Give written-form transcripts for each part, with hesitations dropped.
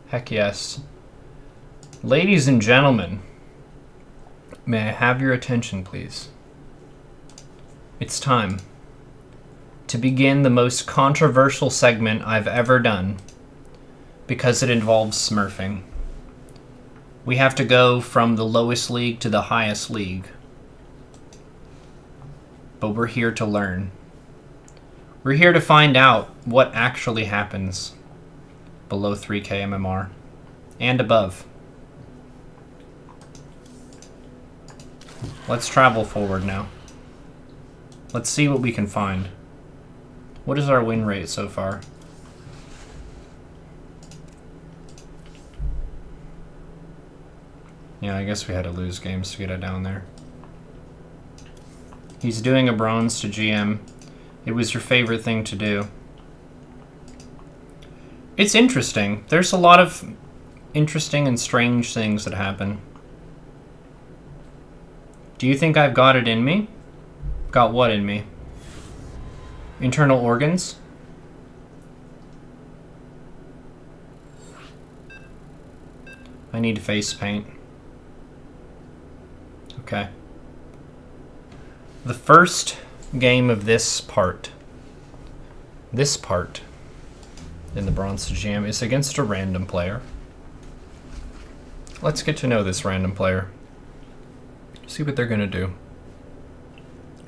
Heck yes. Ladies and gentlemen, may I have your attention, please? It's time to begin the most controversial segment I've ever done, because it involves smurfing. We have to go from the lowest league to the highest league. But we're here to learn. We're here to find out what actually happens below 3K MMR and above. Let's travel forward now. Let's see what we can find. What is our win rate so far? Yeah, I guess we had to lose games to get it down there. He's doing a bronze to GM. It was your favorite thing to do. It's interesting. There's a lot of interesting and strange things that happen. Do you think I've got it in me? Got what in me? Internal organs? I need face paint. Okay. The first game of this part in the Bronze Jam is against a random player. Let's get to know this random player. See what they're gonna do.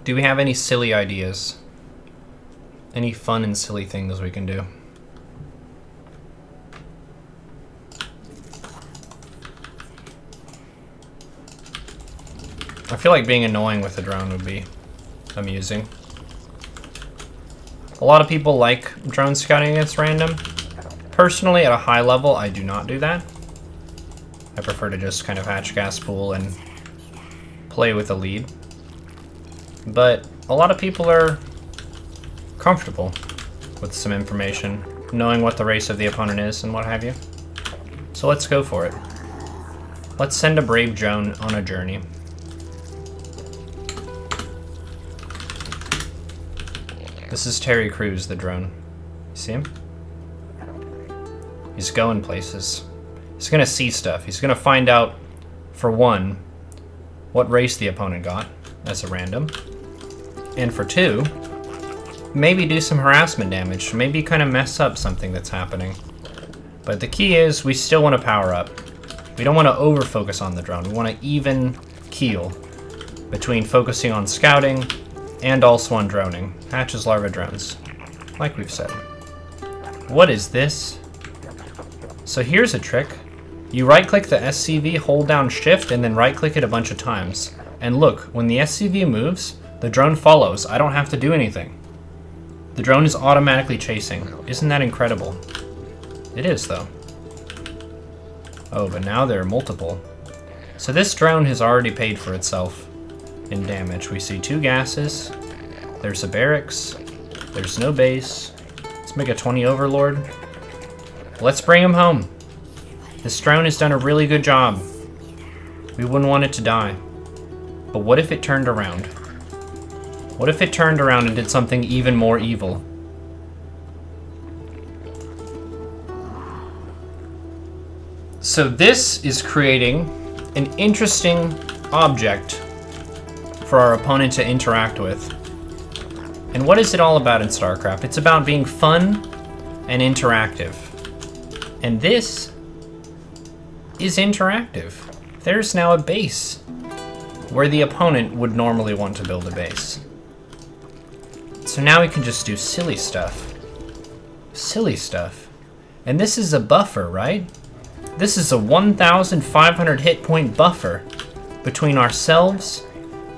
Do we have any silly ideas? Any fun and silly things we can do? I feel like being annoying with a drone would be amusing. A lot of people like drone scouting against random. Personally, at a high level, I do not do that. I prefer to just kind of hatch gas pool and play with a lead. But a lot of people are comfortable with some information, knowing what the race of the opponent is and what have you. So let's go for it. Let's send a brave drone on a journey. This is Terry Crews, the drone. You see him? He's going places. He's gonna see stuff. He's gonna find out, for one, what race the opponent got as a random. And for two, maybe do some harassment damage. Maybe kind of mess up something that's happening. But the key is we still want to power up. We don't want to over-focus on the drone. We want to even keel between focusing on scouting and also on droning. Hatches, larva, drones. Like we've said. What is this? So here's a trick. You right-click the SCV, hold down shift, and then right-click it a bunch of times. And look, when the SCV moves, the drone follows. I don't have to do anything. The drone is automatically chasing. Isn't that incredible? It is, though. Oh, but now there are multiple. So this drone has already paid for itself in damage. We see 2 gases. There's a barracks. There's no base. Let's make a 20 overlord. Let's bring him home. This drone has done a really good job. We wouldn't want it to die. But what if it turned around? What if it turned around and did something even more evil? So this is creating an interesting object for our opponent to interact with. And what is it all about in StarCraft? It's about being fun and interactive. And this is interactive. There's now a base where the opponent would normally want to build a base. So now we can just do silly stuff. Silly stuff. And this is a buffer, right? This is a 1,500 hit point buffer between ourselves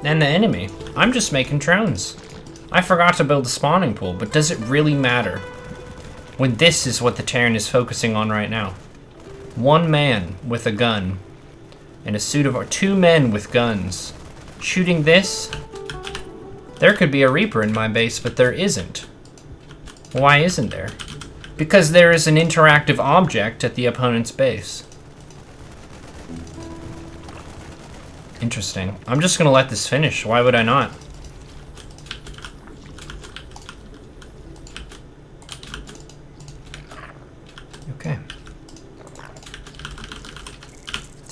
and the enemy. I'm just making drones. I forgot to build a spawning pool, but does it really matter when this is what the Terran is focusing on right now? 1 man with a gun and a suit of 2 men with guns shooting this. There could be a Reaper in my base, but there isn't. Why isn't there? Because there is an interactive object at the opponent's base. Interesting. I'm just gonna let this finish. Why would I not? Okay.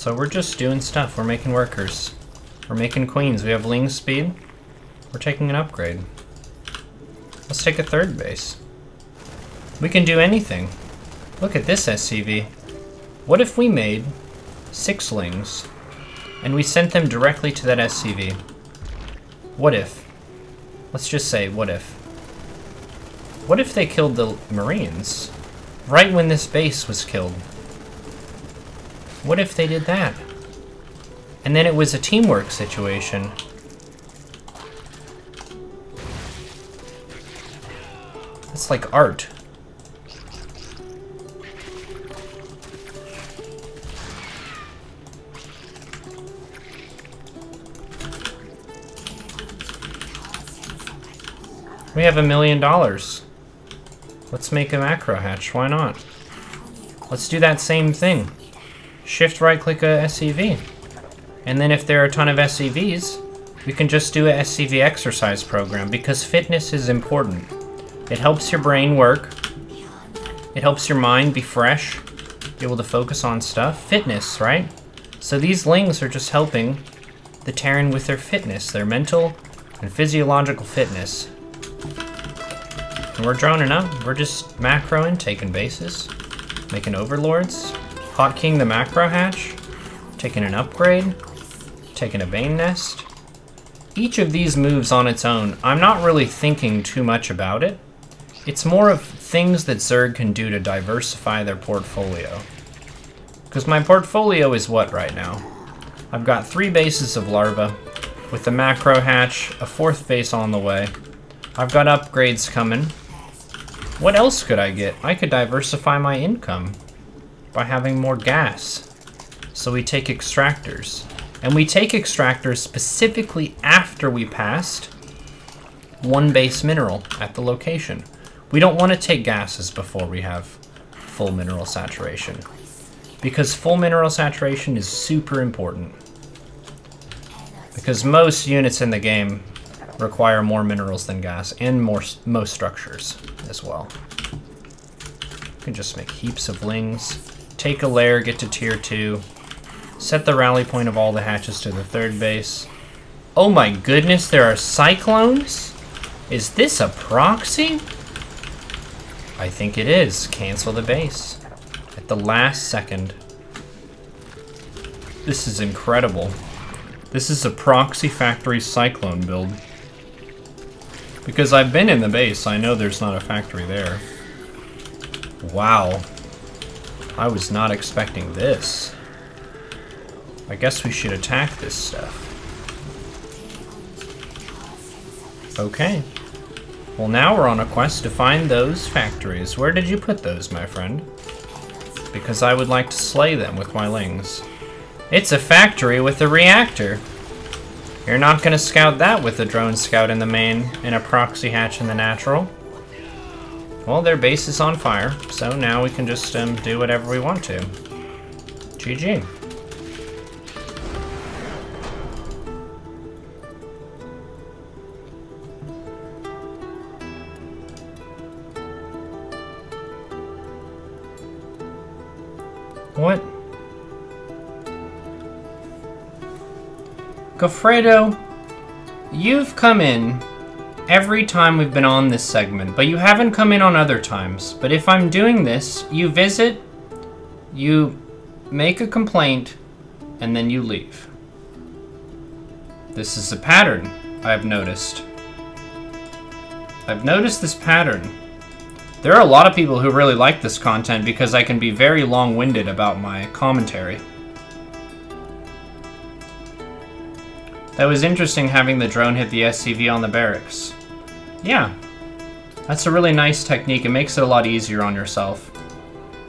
So we're just doing stuff. We're making workers. We're making queens. We have ling speed. We're taking an upgrade. Let's take a third base. We can do anything. Look at this SCV. What if we made 6 lings and we sent them directly to that SCV? What if? Let's just say, what if? What if they killed the Marines right when this base was killed? What if they did that? And then it was a teamwork situation. It's like art. We have $1 million. Let's make a macro hatch. Why not? Let's do that same thing. Shift right click a SCV. And then if there are a ton of SCVs, we can just do a SCV exercise program because fitness is important. It helps your brain work. It helps your mind be fresh, be able to focus on stuff. Fitness, right? So these lings are just helping the Terran with their fitness, their mental and physiological fitness. And we're droning up. We're just macroing, taking bases, making overlords, hotkeying the macro hatch, taking an upgrade, taking a Bane nest. Each of these moves on its own, I'm not really thinking too much about it. It's more of things that Zerg can do to diversify their portfolio. Because my portfolio is what right now? I've got 3 bases of larva with the macro hatch, a 4th base on the way. I've got upgrades coming. What else could I get? I could diversify my income by having more gas. So we take extractors. And we take extractors specifically after we passed 1 base mineral at the location. We don't want to take gases before we have full mineral saturation. Because full mineral saturation is super important. Because most units in the game require more minerals than gas, and most structures as well. You can just make heaps of lings, take a layer, get to tier 2, set the rally point of all the hatches to the 3rd base. Oh my goodness, there are cyclones? Is this a proxy? I think it is. Cancel the base at the last second. This is incredible. This is a proxy factory cyclone build. Because I've been in the base, I know there's not a factory there. Wow. I was not expecting this. I guess we should attack this stuff. Okay. Well, now we're on a quest to find those factories. Where did you put those, my friend? Because I would like to slay them with my lings. It's a factory with a reactor. You're not gonna scout that with a drone scout in the main and a proxy hatch in the natural. Well, their base is on fire, so now we can just do whatever we want to. GG. What? Goffredo, you've come in every time we've been on this segment, but you haven't come in on other times. But if I'm doing this, you visit, you make a complaint, and then you leave. This is a pattern I've noticed. I've noticed this pattern. There are a lot of people who really like this content because I can be very long-winded about my commentary. That was interesting having the drone hit the SCV on the barracks. Yeah, that's a really nice technique. It makes it a lot easier on yourself,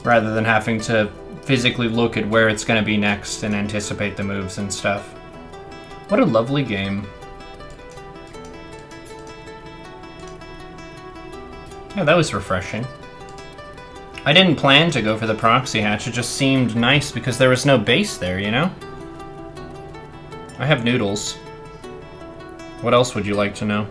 rather than having to physically look at where it's going to be next and anticipate the moves and stuff. What a lovely game. Yeah, that was refreshing. I didn't plan to go for the proxy hatch, it just seemed nice because there was no base there, you know? I have noodles. What else would you like to know?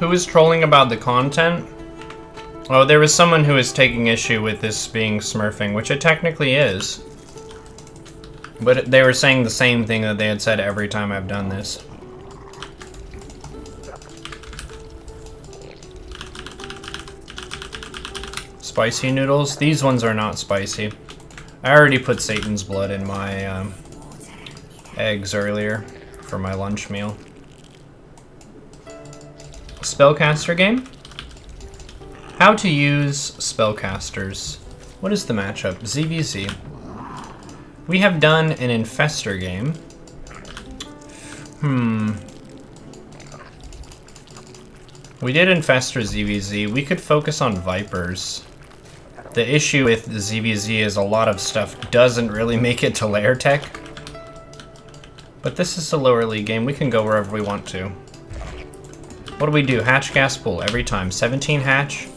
Who was trolling about the content? Oh, there was someone who was taking issue with this being smurfing, which it technically is. But they were saying the same thing that they had said every time I've done this. Spicy noodles? These ones are not spicy. I already put Satan's blood in my eggs earlier for my lunch meal. Spellcaster game? How to use spellcasters. What is the matchup? ZVZ. We have done an Infestor game. We did Infestor ZVZ. We could focus on Vipers. The issue with the ZVZ is a lot of stuff doesn't really make it to Lair Tech. But this is a lower league game. We can go wherever we want to. What do we do? Hatch, gas, pool every time. 17 hatch,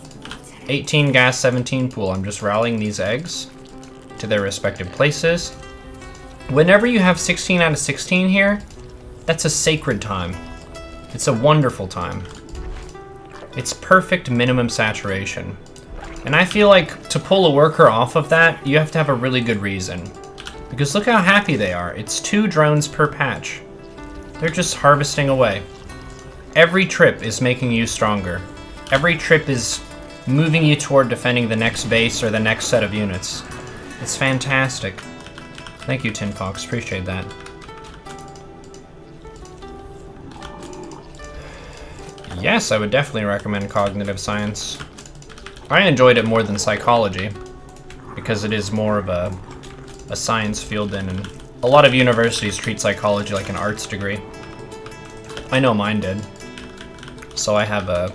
18 gas, 17 pool. I'm just rallying these eggs to their respective places. Whenever you have 16 out of 16 here, that's a sacred time. It's a wonderful time. It's perfect minimum saturation. And I feel like to pull a worker off of that, you have to have a really good reason. Because look how happy they are. It's 2 drones per patch. They're just harvesting away. Every trip is making you stronger. Every trip is moving you toward defending the next base or the next set of units. It's fantastic. Thank you, Tin Fox. Appreciate that. Yes, I would definitely recommend cognitive science. I enjoyed it more than psychology because it is more of a science field and a lot of universities treat psychology like an arts degree. I know mine did. So I have a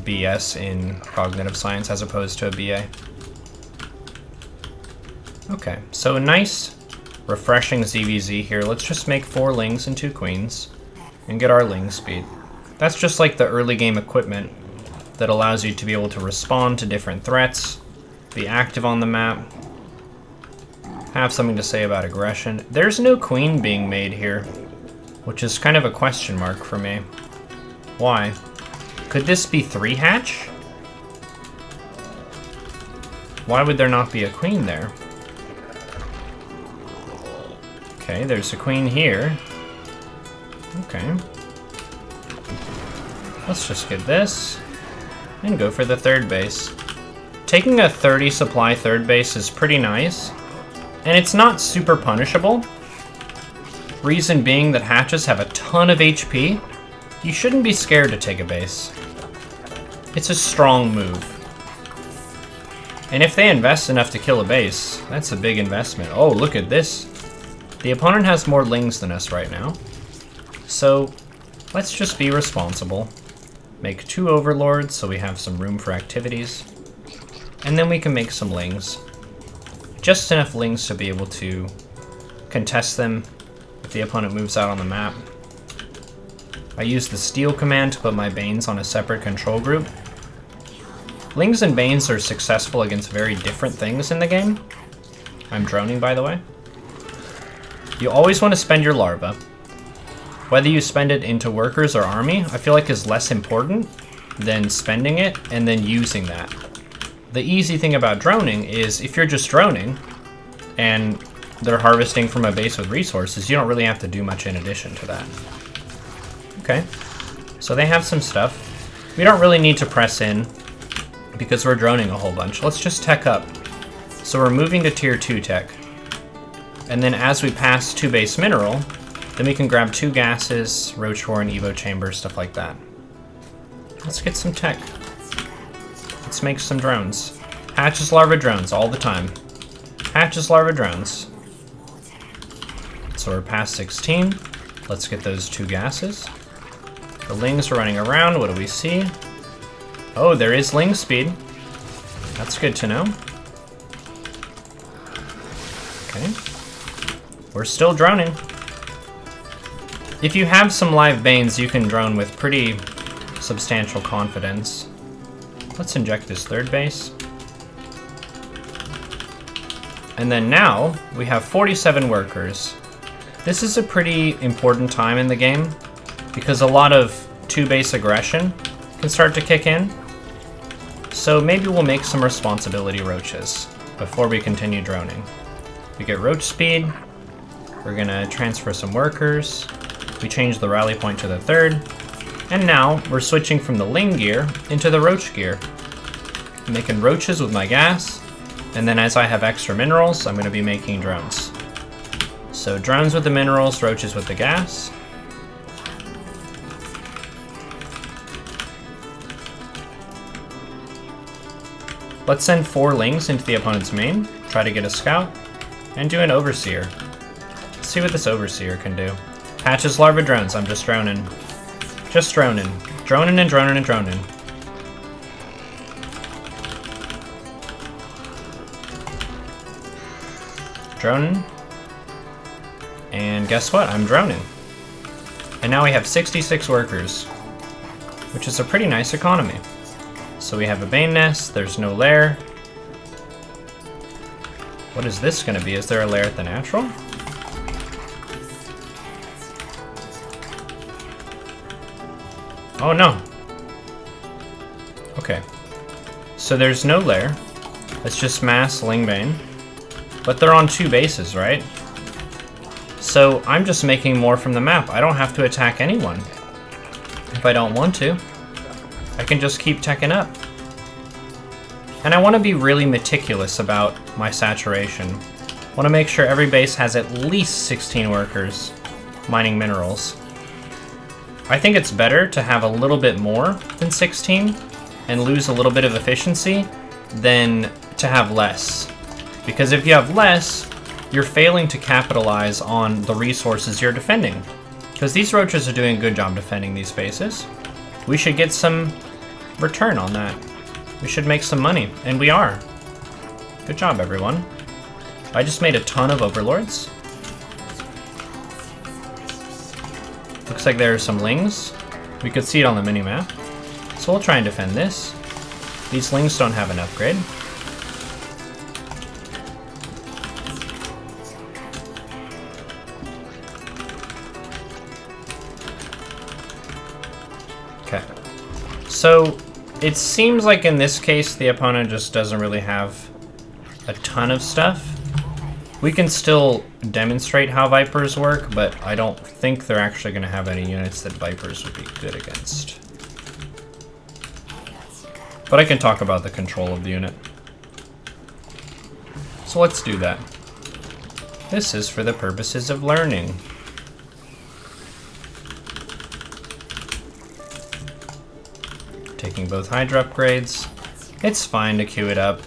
BS in cognitive science as opposed to a BA. Okay, so a nice, refreshing ZVZ here. Let's just make 4 lings and 2 queens and get our ling speed. That's just like the early game equipment that allows you to be able to respond to different threats, be active on the map, have something to say about aggression. There's no queen being made here, which is kind of a question mark for me. Why? Could this be 3 hatch? Why would there not be a queen there? Okay, there's a queen here. Okay. Let's just get this and go for the 3rd base. Taking a 30 supply 3rd base is pretty nice, and it's not super punishable. Reason being that hatches have a ton of HP. You shouldn't be scared to take a base. It's a strong move. And if they invest enough to kill a base, that's a big investment. Oh, look at this. The opponent has more lings than us right now. So let's just be responsible. Make 2 overlords so we have some room for activities. And then we can make some lings. Just enough lings to be able to contest them if the opponent moves out on the map. I use the steal command to put my Banes on a separate control group. Lings and Banes are successful against very different things in the game. I'm droning, by the way. You always want to spend your larva. Whether you spend it into workers or army, I feel like is less important than spending it and then using that. The easy thing about droning is if you're just droning and they're harvesting from a base with resources, you don't really have to do much in addition to that. Okay, so they have some stuff. We don't really need to press in because we're droning a whole bunch. Let's just tech up. So we're moving to tier 2 tech. And then as we pass 2 base mineral, then we can grab 2 gases, roach horn, evo chamber, stuff like that. Let's get some tech. Let's make some drones. Hatches, larva, drones, all the time. Hatches, larva, drones. So we're past 16. Let's get those 2 gases. The lings are running around. What do we see? Oh, there is ling speed. That's good to know. Okay. We're still droning. If you have some live Banes, you can drone with pretty substantial confidence. Let's inject this 3rd base. And then now, we have 47 workers. This is a pretty important time in the game, because a lot of 2-base aggression can start to kick in. So maybe we'll make some responsibility roaches before we continue droning. We get roach speed. We're gonna transfer some workers. We change the rally point to the 3rd. And now we're switching from the ling gear into the roach gear. I'm making roaches with my gas. And then as I have extra minerals, I'm gonna be making drones. So drones with the minerals, roaches with the gas. Let's send 4 lings into the opponent's main, try to get a scout, and do an overseer. Let's see what this overseer can do. Hatches larva drones, I'm just droning. Just droning. Droning and droning and droning. Droning. And guess what? I'm droning. And now we have 66 workers, which is a pretty nice economy. So we have a Bane nest, there's no lair. What is this gonna be? Is there a lair at the natural? Oh no. Okay. So there's no lair. It's just mass Lingbane. But they're on 2 bases, right? So I'm just making more from the map. I don't have to attack anyone. If I don't want to. I can just keep teching up. And I want to be really meticulous about my saturation. I want to make sure every base has at least 16 workers mining minerals. I think it's better to have a little bit more than 16 and lose a little bit of efficiency than to have less. Because if you have less, you're failing to capitalize on the resources you're defending. Because these roaches are doing a good job defending these bases. We should get some return on that. We should make some money, and we are. Good job, everyone. I just made a ton of overlords. Looks like there are some lings. We could see it on the mini-map. So we'll try and defend this. These lings don't have an upgrade. Okay. So it seems like in this case the opponent just doesn't really have a ton of stuff. We can still demonstrate how Vipers work, but I don't think they're actually going to have any units that Vipers would be good against. But I can talk about the control of the unit. So let's do that. This is for the purposes of learning. Taking both Hydra upgrades. It's fine to queue it up.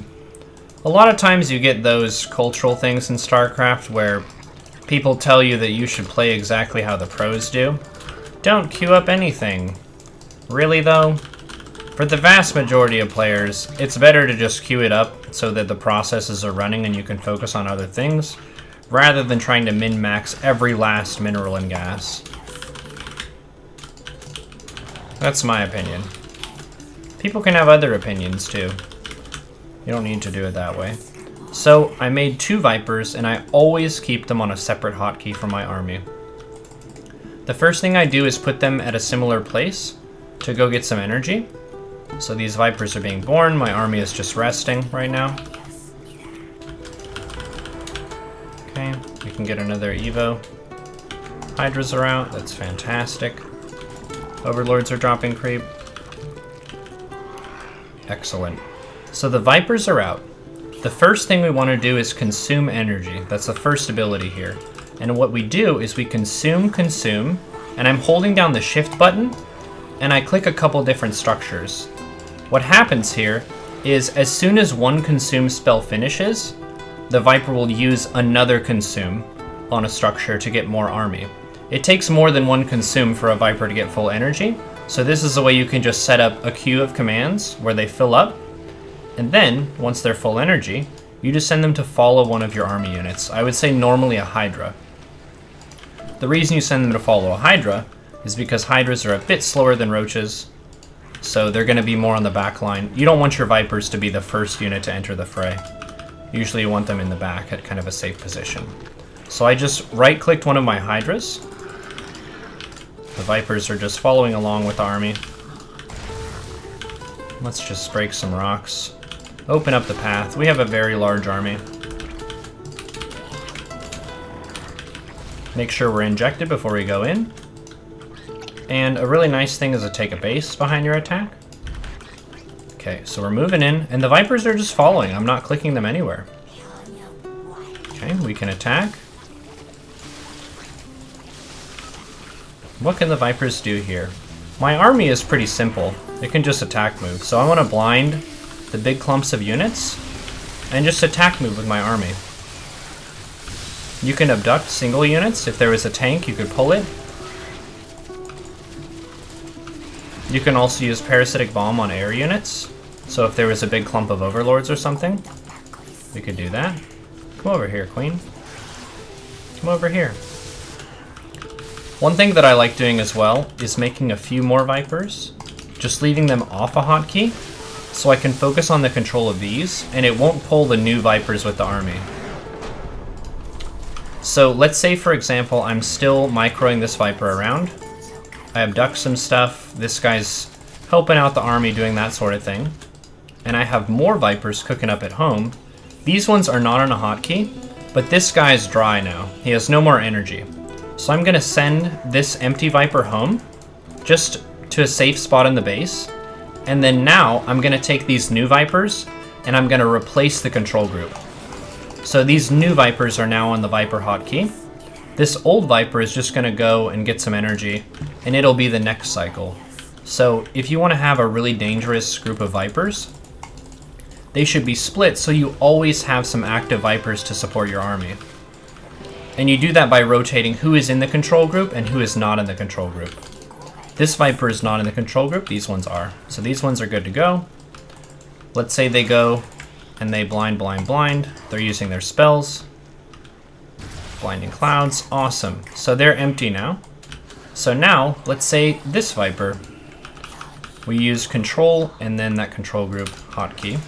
A lot of times you get those cultural things in StarCraft where people tell you that you should play exactly how the pros do. Don't queue up anything. Really though? For the vast majority of players, it's better to just queue it up so that the processes are running and you can focus on other things, rather than trying to min-max every last mineral and gas. That's my opinion. People can have other opinions too. You don't need to do it that way. So I made 2 Vipers and I always keep them on a separate hotkey from my army. The first thing I do is put them at a similar place to go get some energy. So these Vipers are being born, my army is just resting right now. Okay, we can get another Evo. Hydras are out, that's fantastic. Overlords are dropping creep. Excellent. So the Vipers are out. The first thing we want to do is consume energy. That's the first ability here. And what we do is we consume, and I'm holding down the shift button, and I click a couple different structures. What happens here is as soon as one consume spell finishes, the Viper will use another consume on a structure to get more army. It takes more than one consume for a Viper to get full energy, so this is a way you can just set up a queue of commands where they fill up, and then, once they're full energy, you just send them to follow one of your army units. I would say normally a Hydra. The reason you send them to follow a Hydra is because Hydras are a bit slower than Roaches, so they're going to be more on the back line. You don't want your Vipers to be the first unit to enter the fray. Usually you want them in the back at kind of a safe position. So I just right-clicked one of my Hydras, The Vipers are just following along with the army. Let's just break some rocks. Open up the path. We have a very large army. Make sure we're injected before we go in. And a really nice thing is to take a base behind your attack. Okay, so we're moving in, and the Vipers are just following. I'm not clicking them anywhere. Okay, we can attack. What can the Vipers do here? My army is pretty simple. It can just attack move. So I want to blind the big clumps of units and just attack move with my army. You can abduct single units. If there was a tank, you could pull it. You can also use Parasitic Bomb on air units. So if there was a big clump of overlords or something, we could do that. Come over here, Queen. Come over here. One thing that I like doing as well is making a few more Vipers, just leaving them off a hotkey, so I can focus on the control of these, and it won't pull the new Vipers with the army. So let's say, for example, I'm still microing this Viper around. I abduct some stuff, this guy's helping out the army doing that sort of thing, and I have more Vipers cooking up at home. These ones are not on a hotkey, but this guy's dry now. He has no more energy. So I'm gonna send this empty Viper home, just to a safe spot in the base, and then now I'm gonna take these new Vipers and I'm gonna replace the control group. So these new Vipers are now on the Viper hotkey. This old Viper is just gonna go and get some energy, and it'll be the next cycle. So if you wanna have a really dangerous group of Vipers, they should be split so you always have some active Vipers to support your army. And you do that by rotating who is in the control group and who is not in the control group. This Viper is not in the control group, these ones are. So these ones are good to go. Let's say they go and they blind, blind, blind. They're using their spells. Blinding Clouds, awesome. So they're empty now. So now, let's say this Viper. We use control and then that control group hotkey.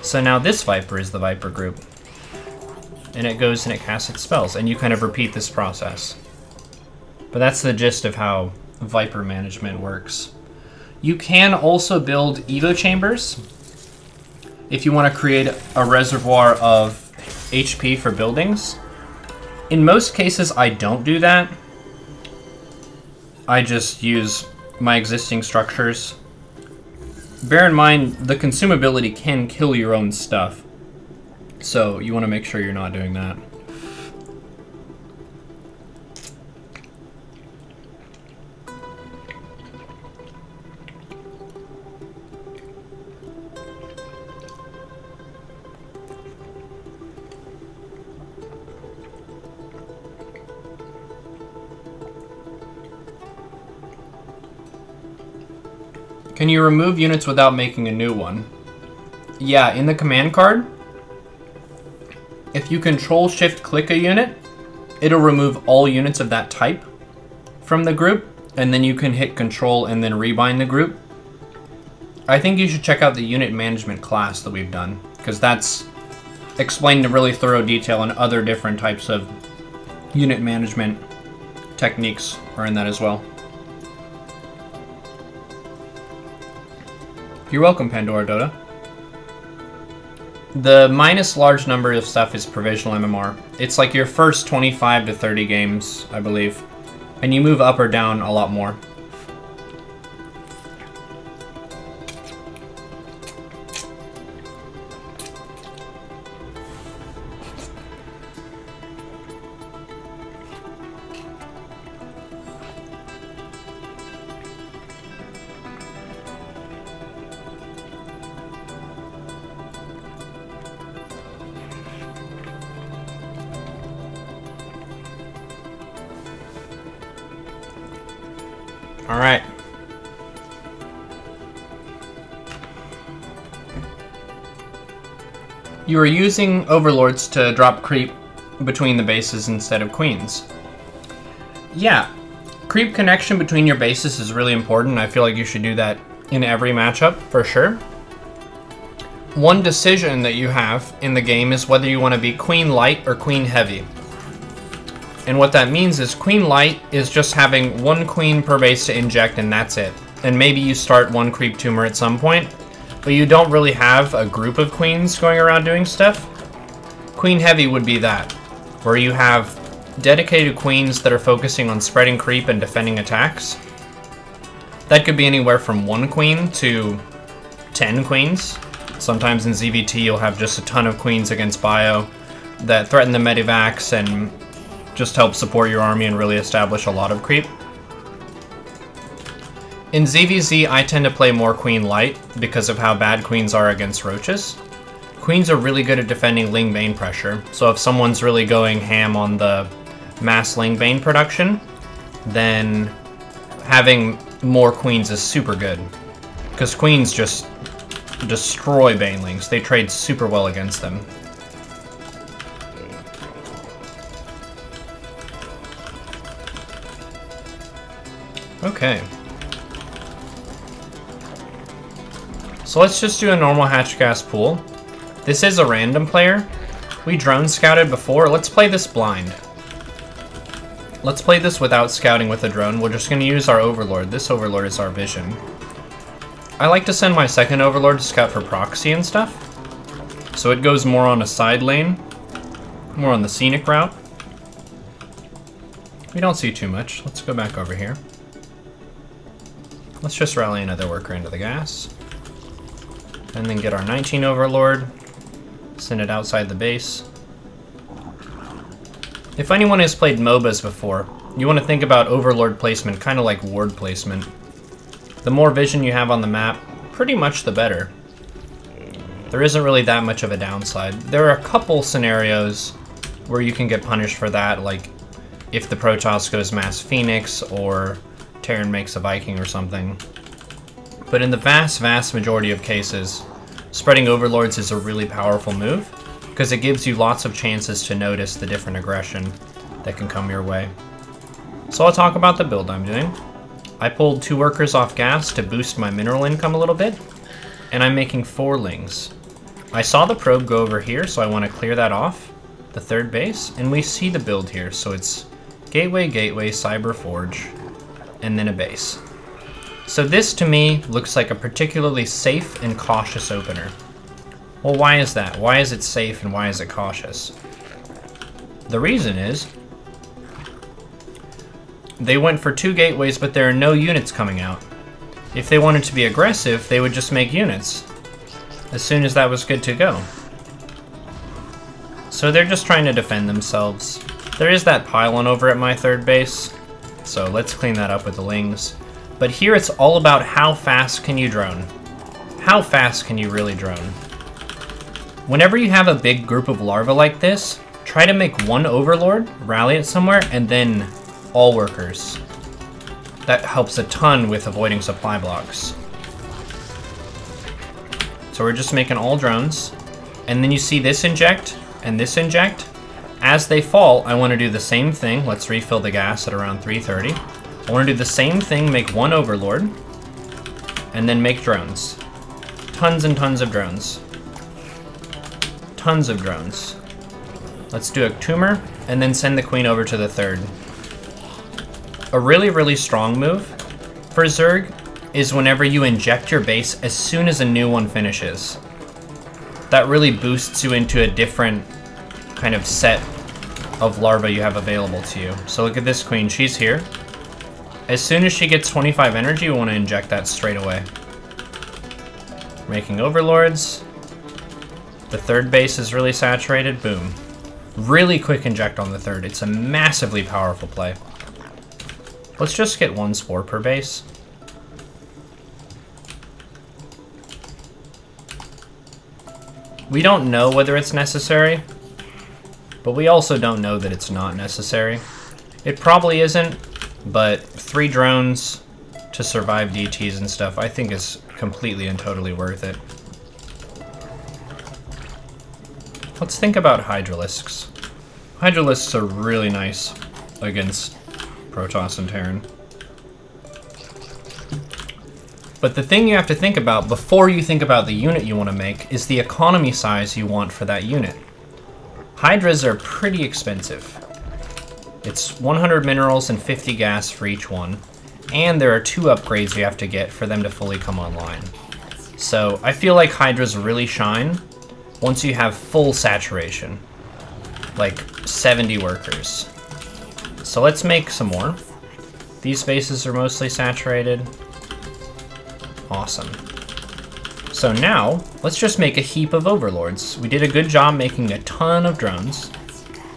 So now this Viper is the Viper group. And it goes and it casts its spells, and you kind of repeat this process. But that's the gist of how Viper management works. You can also build Evo chambers if you want to create a reservoir of HP for buildings. In most cases, I don't do that. I just use my existing structures. Bear in mind, the consumability can kill your own stuff. So you want to make sure you're not doing that. Can you remove units without making a new one? Yeah, in the command card, if you Control-Shift-Click a unit, it'll remove all units of that type from the group, and then you can hit Control and then rebind the group. I think you should check out the unit management class that we've done, because that's explained in really thorough detail, and other different types of unit management techniques are in that as well. You're welcome, Pandora Dota. The minus large number of stuff is provisional MMR. It's like your first 25 to 30 games, I believe. And you move up or down a lot more. All right. You are using overlords to drop creep between the bases instead of queens. Yeah, creep connection between your bases is really important. I feel like you should do that in every matchup for sure. One decision that you have in the game is whether you want to be queen light or queen heavy. And what that means is Queen Light is just having one queen per base to inject, and that's it. And maybe you start one creep tumor at some point, but you don't really have a group of queens going around doing stuff. Queen Heavy would be that, where you have dedicated queens that are focusing on spreading creep and defending attacks. That could be anywhere from 1 queen to 10 queens. Sometimes in ZVT you'll have just a ton of queens against bio that threaten the medivacs and just help support your army and really establish a lot of creep. In ZVZ, I tend to play more Queen Light because of how bad queens are against roaches. Queens are really good at defending Ling Bane pressure, so if someone's really going ham on the mass Ling Bane production, then having more queens is super good. Because queens just destroy Banelings. They trade super well against them. Okay. So let's just do a normal Hatchcast pool. This is a random player. We drone scouted before. Let's play this blind. Let's play this without scouting with a drone. We're just going to use our Overlord. This Overlord is our vision. I like to send my second Overlord to scout for proxy and stuff. So it goes more on a side lane. More on the scenic route. We don't see too much. Let's go back over here. Let's just rally another worker into the gas. And then get our 19 Overlord. Send it outside the base. If anyone has played MOBAs before, you want to think about Overlord placement kind of like ward placement. The more vision you have on the map, pretty much the better. There isn't really that much of a downside. There are a couple scenarios where you can get punished for that, like if the Protoss goes Mass Phoenix or Terran makes a Viking or something. But in the vast majority of cases, spreading Overlords is a really powerful move, because it gives you lots of chances to notice the different aggression that can come your way. So I'll talk about the build I'm doing. I pulled 2 workers off gas to boost my mineral income a little bit, and I'm making 4 lings. I saw the probe go over here, so I want to clear that off, the 3rd base, and we see the build here, so it's Gateway, Cyber Forge, and then a base. So this, to me, looks like a particularly safe and cautious opener. Well, why is that? Why is it safe and why is it cautious? The reason is they went for 2 gateways, but there are no units coming out. If they wanted to be aggressive, they would just make units as soon as that was good to go. So they're just trying to defend themselves. There is that pylon over at my 3rd base, so let's clean that up with the lings. But here it's all about how fast can you drone. How fast can you really drone? Whenever you have a big group of larvae like this, try to make 1 Overlord, rally it somewhere, and then all workers. That helps a ton with avoiding supply blocks. So we're just making all drones, and then you see this inject and this inject. As they fall, I want to do the same thing. Let's refill the gas at around 330. I want to do the same thing, make 1 Overlord, and then make drones. Tons and tons of drones. Tons of drones. Let's do a tumor, and then send the queen over to the 3rd. A really strong move for Zerg is whenever you inject your base as soon as a new one finishes. That really boosts you into a different kind of set of larvae you have available to you. So look at this queen, she's here. As soon as she gets 25 energy, we want to inject that straight away. Making Overlords. The 3rd base is really saturated, boom. Really quick inject on the 3rd. It's a massively powerful play. Let's just get 1 spore per base. We don't know whether it's necessary, but we also don't know that it's not necessary. It probably isn't, but 3 drones to survive DTs and stuff, I think is completely and totally worth it. Let's think about Hydralisks. Hydralisks are really nice against Protoss and Terran. But the thing you have to think about before you think about the unit you want to make is the economy size you want for that unit. Hydras are pretty expensive. It's 100 minerals and 50 gas for each one. And there are 2 upgrades you have to get for them to fully come online. So I feel like Hydras really shine once you have full saturation. Like 70 workers. So let's make some more. These bases are mostly saturated. Awesome. So now, let's just make a heap of overlords. We did a good job making a ton of drones.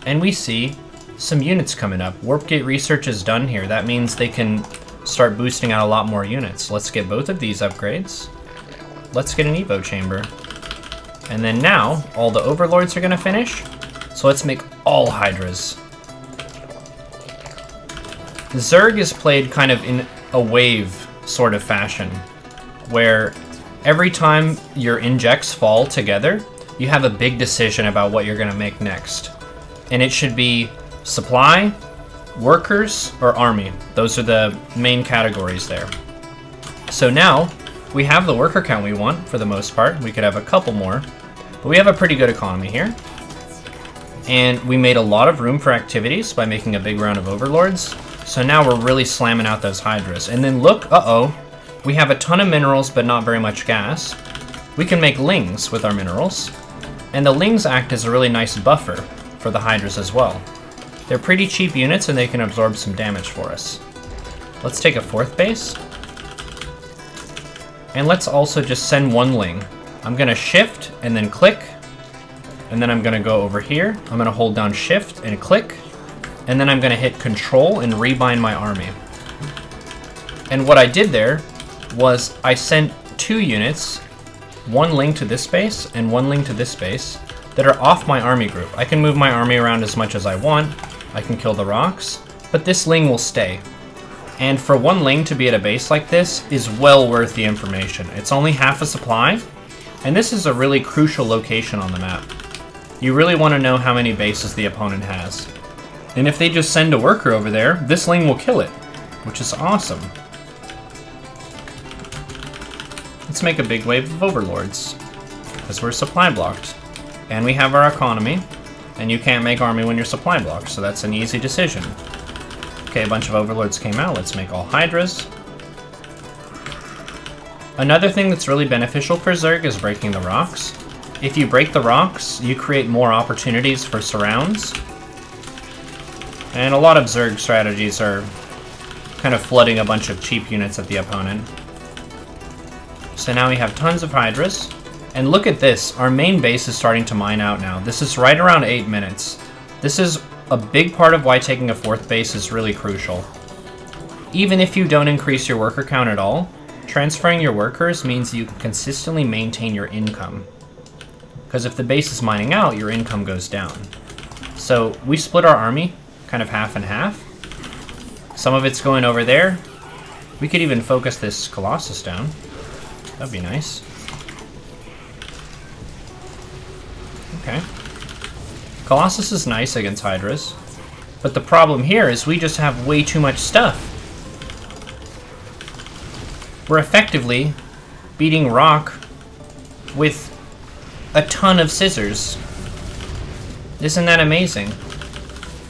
And we see some units coming up. Warp Gate research is done here. That means they can start boosting out a lot more units. Let's get both of these upgrades. Let's get an Evo chamber. And then now, all the overlords are gonna finish. So let's make all Hydras. Zerg is played kind of in a wave sort of fashion, where every time your injects fall together, you have a big decision about what you're gonna make next. And it should be supply, workers, or army. Those are the main categories there. So now, we have the worker count we want, for the most part. We could have a couple more, but we have a pretty good economy here. And we made a lot of room for activities by making a big round of overlords. So now we're really slamming out those Hydras. And then look, uh-oh, we have a ton of minerals, but not very much gas. We can make Lings with our minerals. And the Lings act as a really nice buffer for the Hydras as well. They're pretty cheap units and they can absorb some damage for us. Let's take a 4th base. And let's also just send 1 Ling. I'm gonna shift and then click. And then I'm gonna go over here. I'm gonna hold down shift and click. And then I'm gonna hit control and rebind my army. And what I did there was I sent 2 units, 1 Ling to this base and 1 Ling to this base, that are off my army group. I can move my army around as much as I want. I can kill the rocks, but this Ling will stay. And for 1 Ling to be at a base like this is well worth the information. It's only half a supply, and this is a really crucial location on the map. You really want to know how many bases the opponent has. And if they just send a worker over there, this Ling will kill it, which is awesome. Let's make a big wave of overlords, because we're supply blocked. And we have our economy, and you can't make army when you're supply blocked, so that's an easy decision. Okay, a bunch of overlords came out. Let's make all Hydras. Another thing that's really beneficial for Zerg is breaking the rocks. If you break the rocks, you create more opportunities for surrounds. And a lot of Zerg strategies are kind of flooding a bunch of cheap units at the opponent. So now we have tons of Hydras. And look at this, our main base is starting to mine out now. This is right around 8 minutes. This is a big part of why taking a 4th base is really crucial. Even if you don't increase your worker count at all, transferring your workers means you can consistently maintain your income. Because if the base is mining out, your income goes down. So we split our army, kind of half and half. Some of it's going over there. We could even focus this Colossus down. That'd be nice. Okay. Colossus is nice against Hydras, but the problem here is we just have way too much stuff. We're effectively beating rock with a ton of scissors. Isn't that amazing?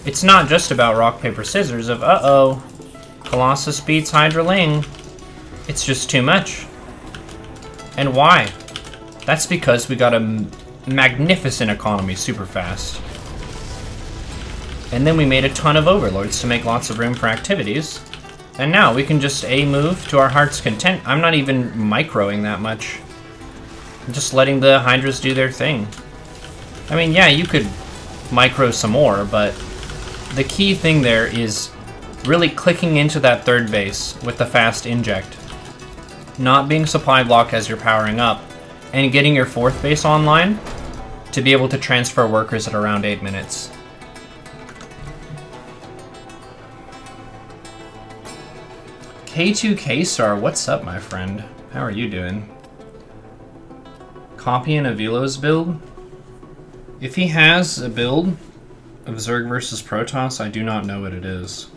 It's not just about rock, paper, scissors of, uh-oh, Colossus beats Hydra Ling. It's just too much. And why? That's because we got a magnificent economy super fast. And then we made a ton of overlords to make lots of room for activities. And now we can just move to our heart's content. I'm not even microing that much. I'm just letting the Hydras do their thing. I mean, yeah, you could micro some more, but the key thing there is really clicking into that 3rd base with the fast inject. Not being supply blocked as you're powering up, and getting your 4th base online to be able to transfer workers at around 8 minutes. K2K Star, what's up, my friend? How are you doing? Copying a Velo's build? If he has a build of Zerg versus Protoss, I do not know what it is.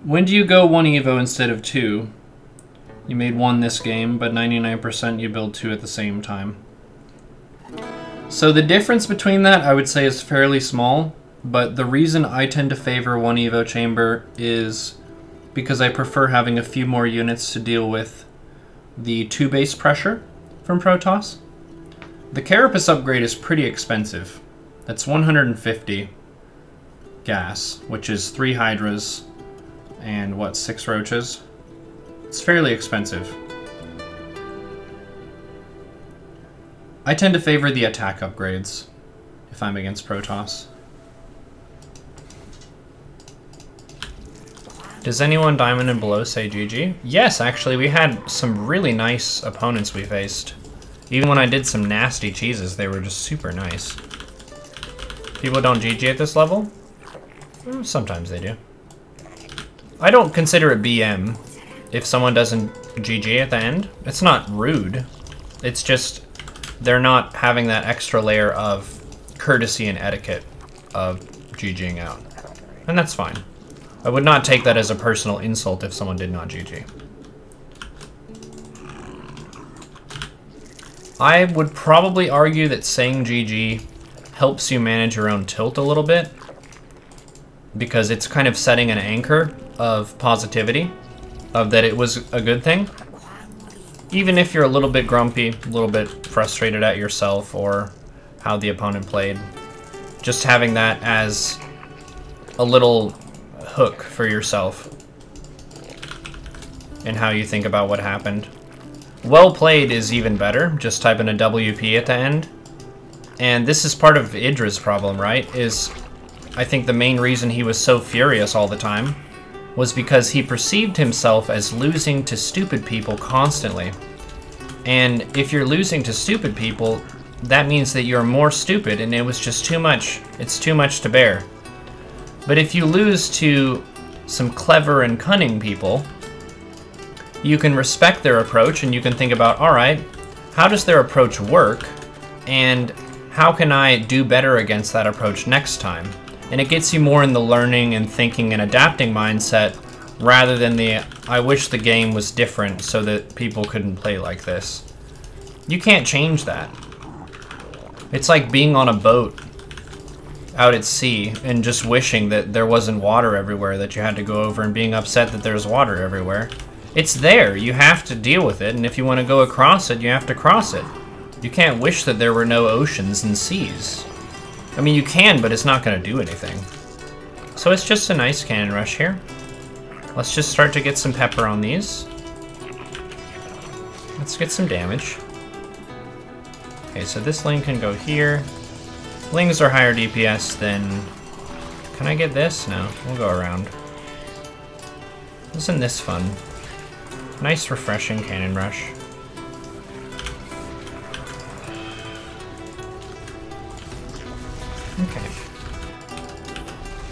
When do you go 1 Evo instead of 2? You made 1 this game, but 99% you build 2 at the same time. So the difference between that, I would say, is fairly small, but the reason I tend to favor one Evo chamber is because I prefer having a few more units to deal with the 2 base pressure from Protoss. The Carapace upgrade is pretty expensive. That's 150 gas, which is 3 Hydras and what, 6 Roaches? It's fairly expensive. I tend to favor the attack upgrades if I'm against Protoss. Does anyone Diamond and below say GG? Yes, actually, we had some really nice opponents we faced. Even when I did some nasty cheeses, they were just super nice. People don't GG at this level? Sometimes they do. I don't consider it BM if someone doesn't GG at the end. It's not rude. It's just they're not having that extra layer of courtesy and etiquette of GGing out. And that's fine. I would not take that as a personal insult if someone did not GG. I would probably argue that saying GG helps you manage your own tilt a little bit, because it's kind of setting an anchor of positivity, of that it was a good thing. Even if you're a little bit grumpy, a little bit frustrated at yourself or how the opponent played, just having that as a little hook for yourself and how you think about what happened. Well played is even better, just type in a WP at the end. And this is part of Idra's problem, right? Is I think the main reason he was so furious all the time was because he perceived himself as losing to stupid people constantly. And if you're losing to stupid people, that means that you're more stupid, and it was just too much. It's too much to bear. But if you lose to some clever and cunning people, you can respect their approach, and you can think about, all right, how does their approach work, and how can I do better against that approach next time? And it gets you more in the learning and thinking and adapting mindset, rather than the, I wish the game was different so that people couldn't play like this. You can't change that. It's like being on a boat out at sea and just wishing that there wasn't water everywhere that you had to go over and being upset that there's water everywhere. It's there, you have to deal with it, and if you want to go across it, you have to cross it. You can't wish that there were no oceans and seas. I mean, you can, but it's not going to do anything. So it's just a nice cannon rush here. Let's just start to get some pepper on these. Let's get some damage. Okay, so this lane can go here. Lings are higher DPS than... Can I get this? No, we'll go around. Isn't this fun? Nice, refreshing cannon rush. Okay.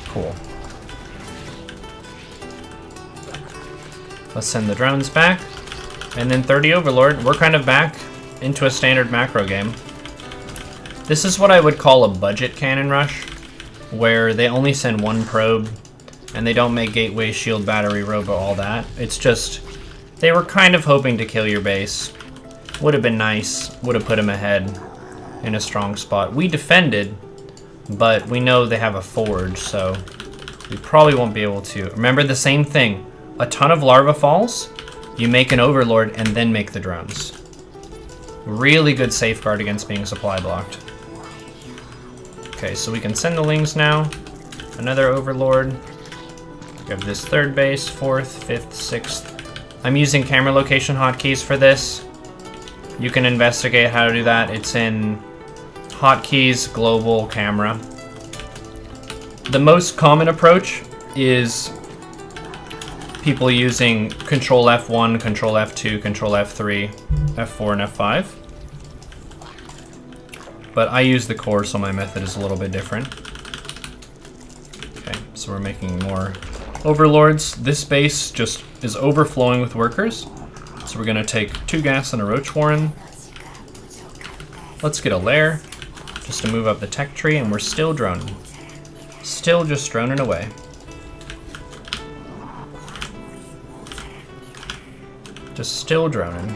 Cool. Let's send the drones back. And then 30 Overlord. We're kind of back into a standard macro game. This is what I would call a budget cannon rush, where they only send 1 probe, and they don't make gateway, shield, battery, robo, all that. It's just, they were kind of hoping to kill your base. Would have been nice, would have put him ahead in a strong spot. We defended, but we know they have a forge, so we probably won't be able to. Remember the same thing, a ton of larva falls, you make an Overlord and then make the drones. Really good safeguard against being supply blocked. Okay, so we can send the Lings now. Another Overlord. We have this 3rd base, 4th, 5th, 6th. I'm using camera location hotkeys for this. You can investigate how to do that. It's in hotkeys, global, camera. The most common approach is people using Control F1, Control F2, Control F3, F4, and F5. But I use the core, so my method is a little bit different. Okay, so we're making more Overlords. This base just is overflowing with workers. So we're gonna take 2 gas and a Roach Warren. Let's get a lair, just to move up the tech tree, and we're still droning. Still just droning away. Just still droning.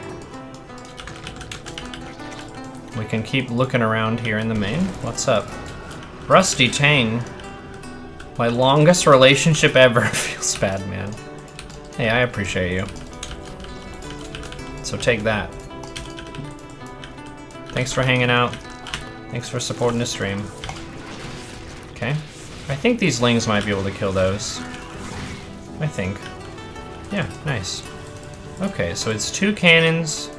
We can keep looking around here in the main. What's up? Rusty Tang. My longest relationship ever. Feels bad, man. Hey, I appreciate you. So take that. Thanks for hanging out. Thanks for supporting the stream. Okay. I think these lings might be able to kill those. I think. Yeah, nice. Okay, so it's 2 cannons.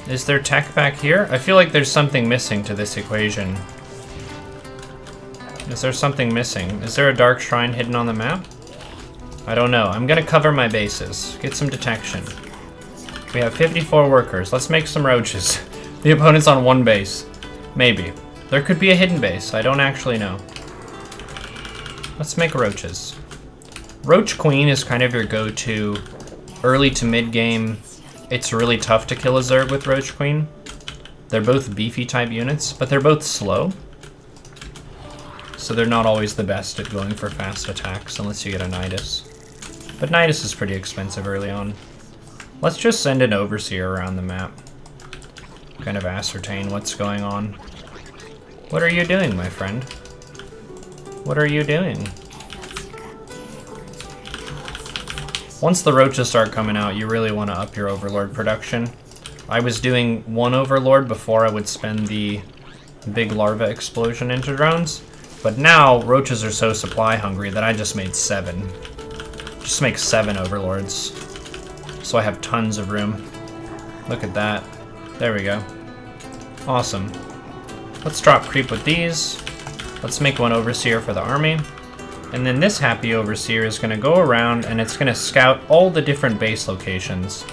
Is there tech back here? I feel like there's something missing to this equation. Is there something missing? Is there a dark shrine hidden on the map? I don't know. I'm gonna cover my bases. Get some detection. We have 54 workers. Let's make some roaches. The opponent's on 1 base. Maybe. There could be a hidden base. I don't actually know. Let's make roaches. Roach Queen is kind of your go-to early to mid-game. It's really tough to kill a Zerg with Roach Queen. They're both beefy type units, but they're both slow. So they're not always the best at going for fast attacks unless you get a Nidus. But Nidus is pretty expensive early on. Let's just send an Overseer around the map. Kind of ascertain what's going on. What are you doing, my friend? What are you doing? Once the roaches start coming out, you really want to up your Overlord production. I was doing 1 Overlord before I would spend the big larva explosion into drones, but now roaches are so supply hungry that I just made 7. Just make 7 Overlords. So I have tons of room. Look at that. There we go. Awesome. Let's drop creep with these. Let's make 1 Overseer for the army. And then this happy Overseer is going to go around and it's going to scout all the different base locations.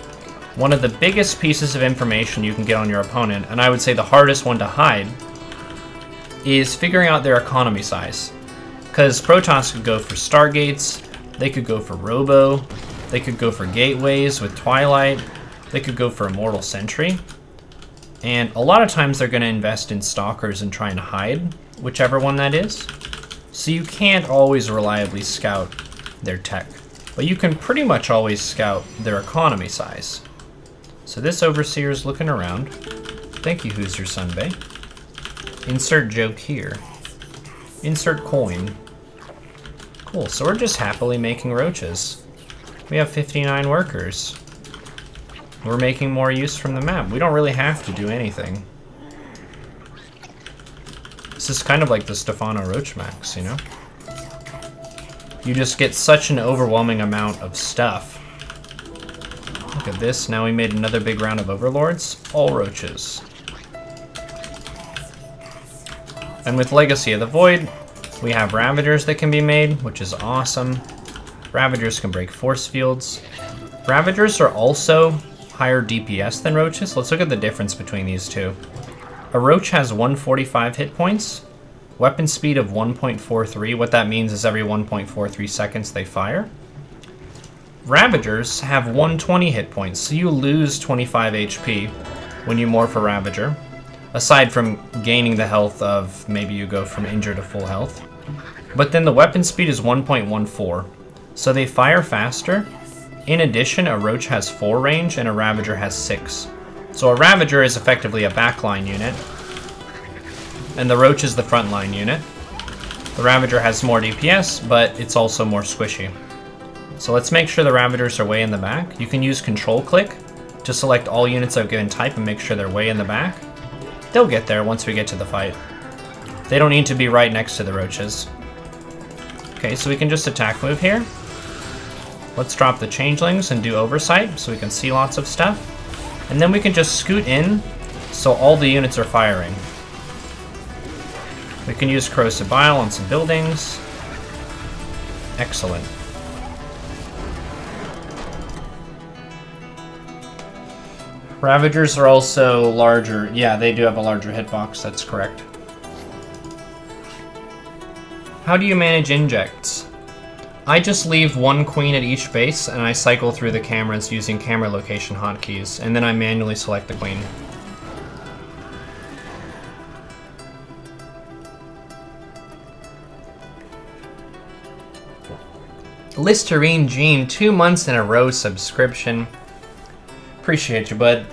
One of the biggest pieces of information you can get on your opponent, and I would say the hardest one to hide, is figuring out their economy size. Because Protoss could go for Stargates, they could go for Robo, they could go for Gateways with Twilight, they could go for Immortal Sentry. And a lot of times they're going to invest in Stalkers and try and hide whichever one that is. So you can't always reliably scout their tech, but you can pretty much always scout their economy size. So this Overseer is looking around. Thank you, Who's Your Sunbae. Insert joke here. Insert coin. Cool, so we're just happily making roaches. We have 59 workers. We're making more use from the map. We don't really have to do anything. This is kind of like the Stefano Roach Max, you know? You just get such an overwhelming amount of stuff. Look at this, now we made another big round of Overlords. All roaches. And with Legacy of the Void, we have Ravagers that can be made, which is awesome. Ravagers can break force fields. Ravagers are also higher DPS than roaches. Let's look at the difference between these two. A roach has 145 hit points, weapon speed of 1.43. What that means is every 1.43 seconds they fire. Ravagers have 120 hit points, so you lose 25 HP when you morph a Ravager, aside from gaining the health of maybe you go from injured to full health. But then the weapon speed is 1.14, so they fire faster. In addition, a Roach has 4 range and a Ravager has 6. So a Ravager is effectively a backline unit, and the Roach is the frontline unit. The Ravager has more DPS, but it's also more squishy. So let's make sure the Ravagers are way in the back. You can use Control-Click to select all units of a given type and make sure they're way in the back. They'll get there once we get to the fight. They don't need to be right next to the Roaches. Okay, so we can just attack move here. Let's drop the Changelings and do Oversight so we can see lots of stuff. And then we can just scoot in so all the units are firing. We can use Corrosive Bile on some buildings. Excellent. Ravagers are also larger. Yeah, they do have a larger hitbox, that's correct. How do you manage injects? I just leave 1 queen at each base and I cycle through the cameras using camera location hotkeys, and then I manually select the queen. Listerine Jean, 2 months in a row subscription. Appreciate you, bud.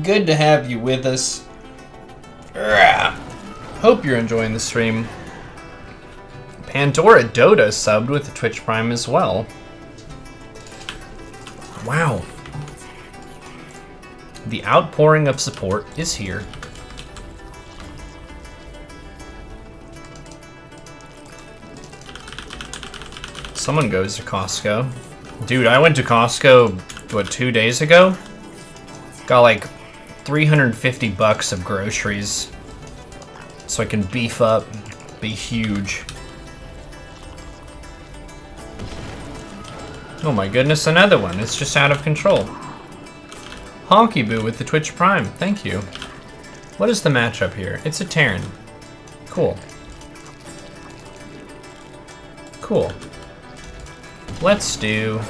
Good to have you with us. Hope you're enjoying the stream. Pandora Dota subbed with the Twitch Prime as well. Wow. The outpouring of support is here. Someone goes to Costco. Dude, I went to Costco, what, 2 days ago? Got like 350 bucks of groceries so I can beef up, be huge. Oh my goodness, another one. It's just out of control. Honky Boo with the Twitch Prime. Thank you. What is the matchup here? It's a Terran. Cool. Cool. Let's do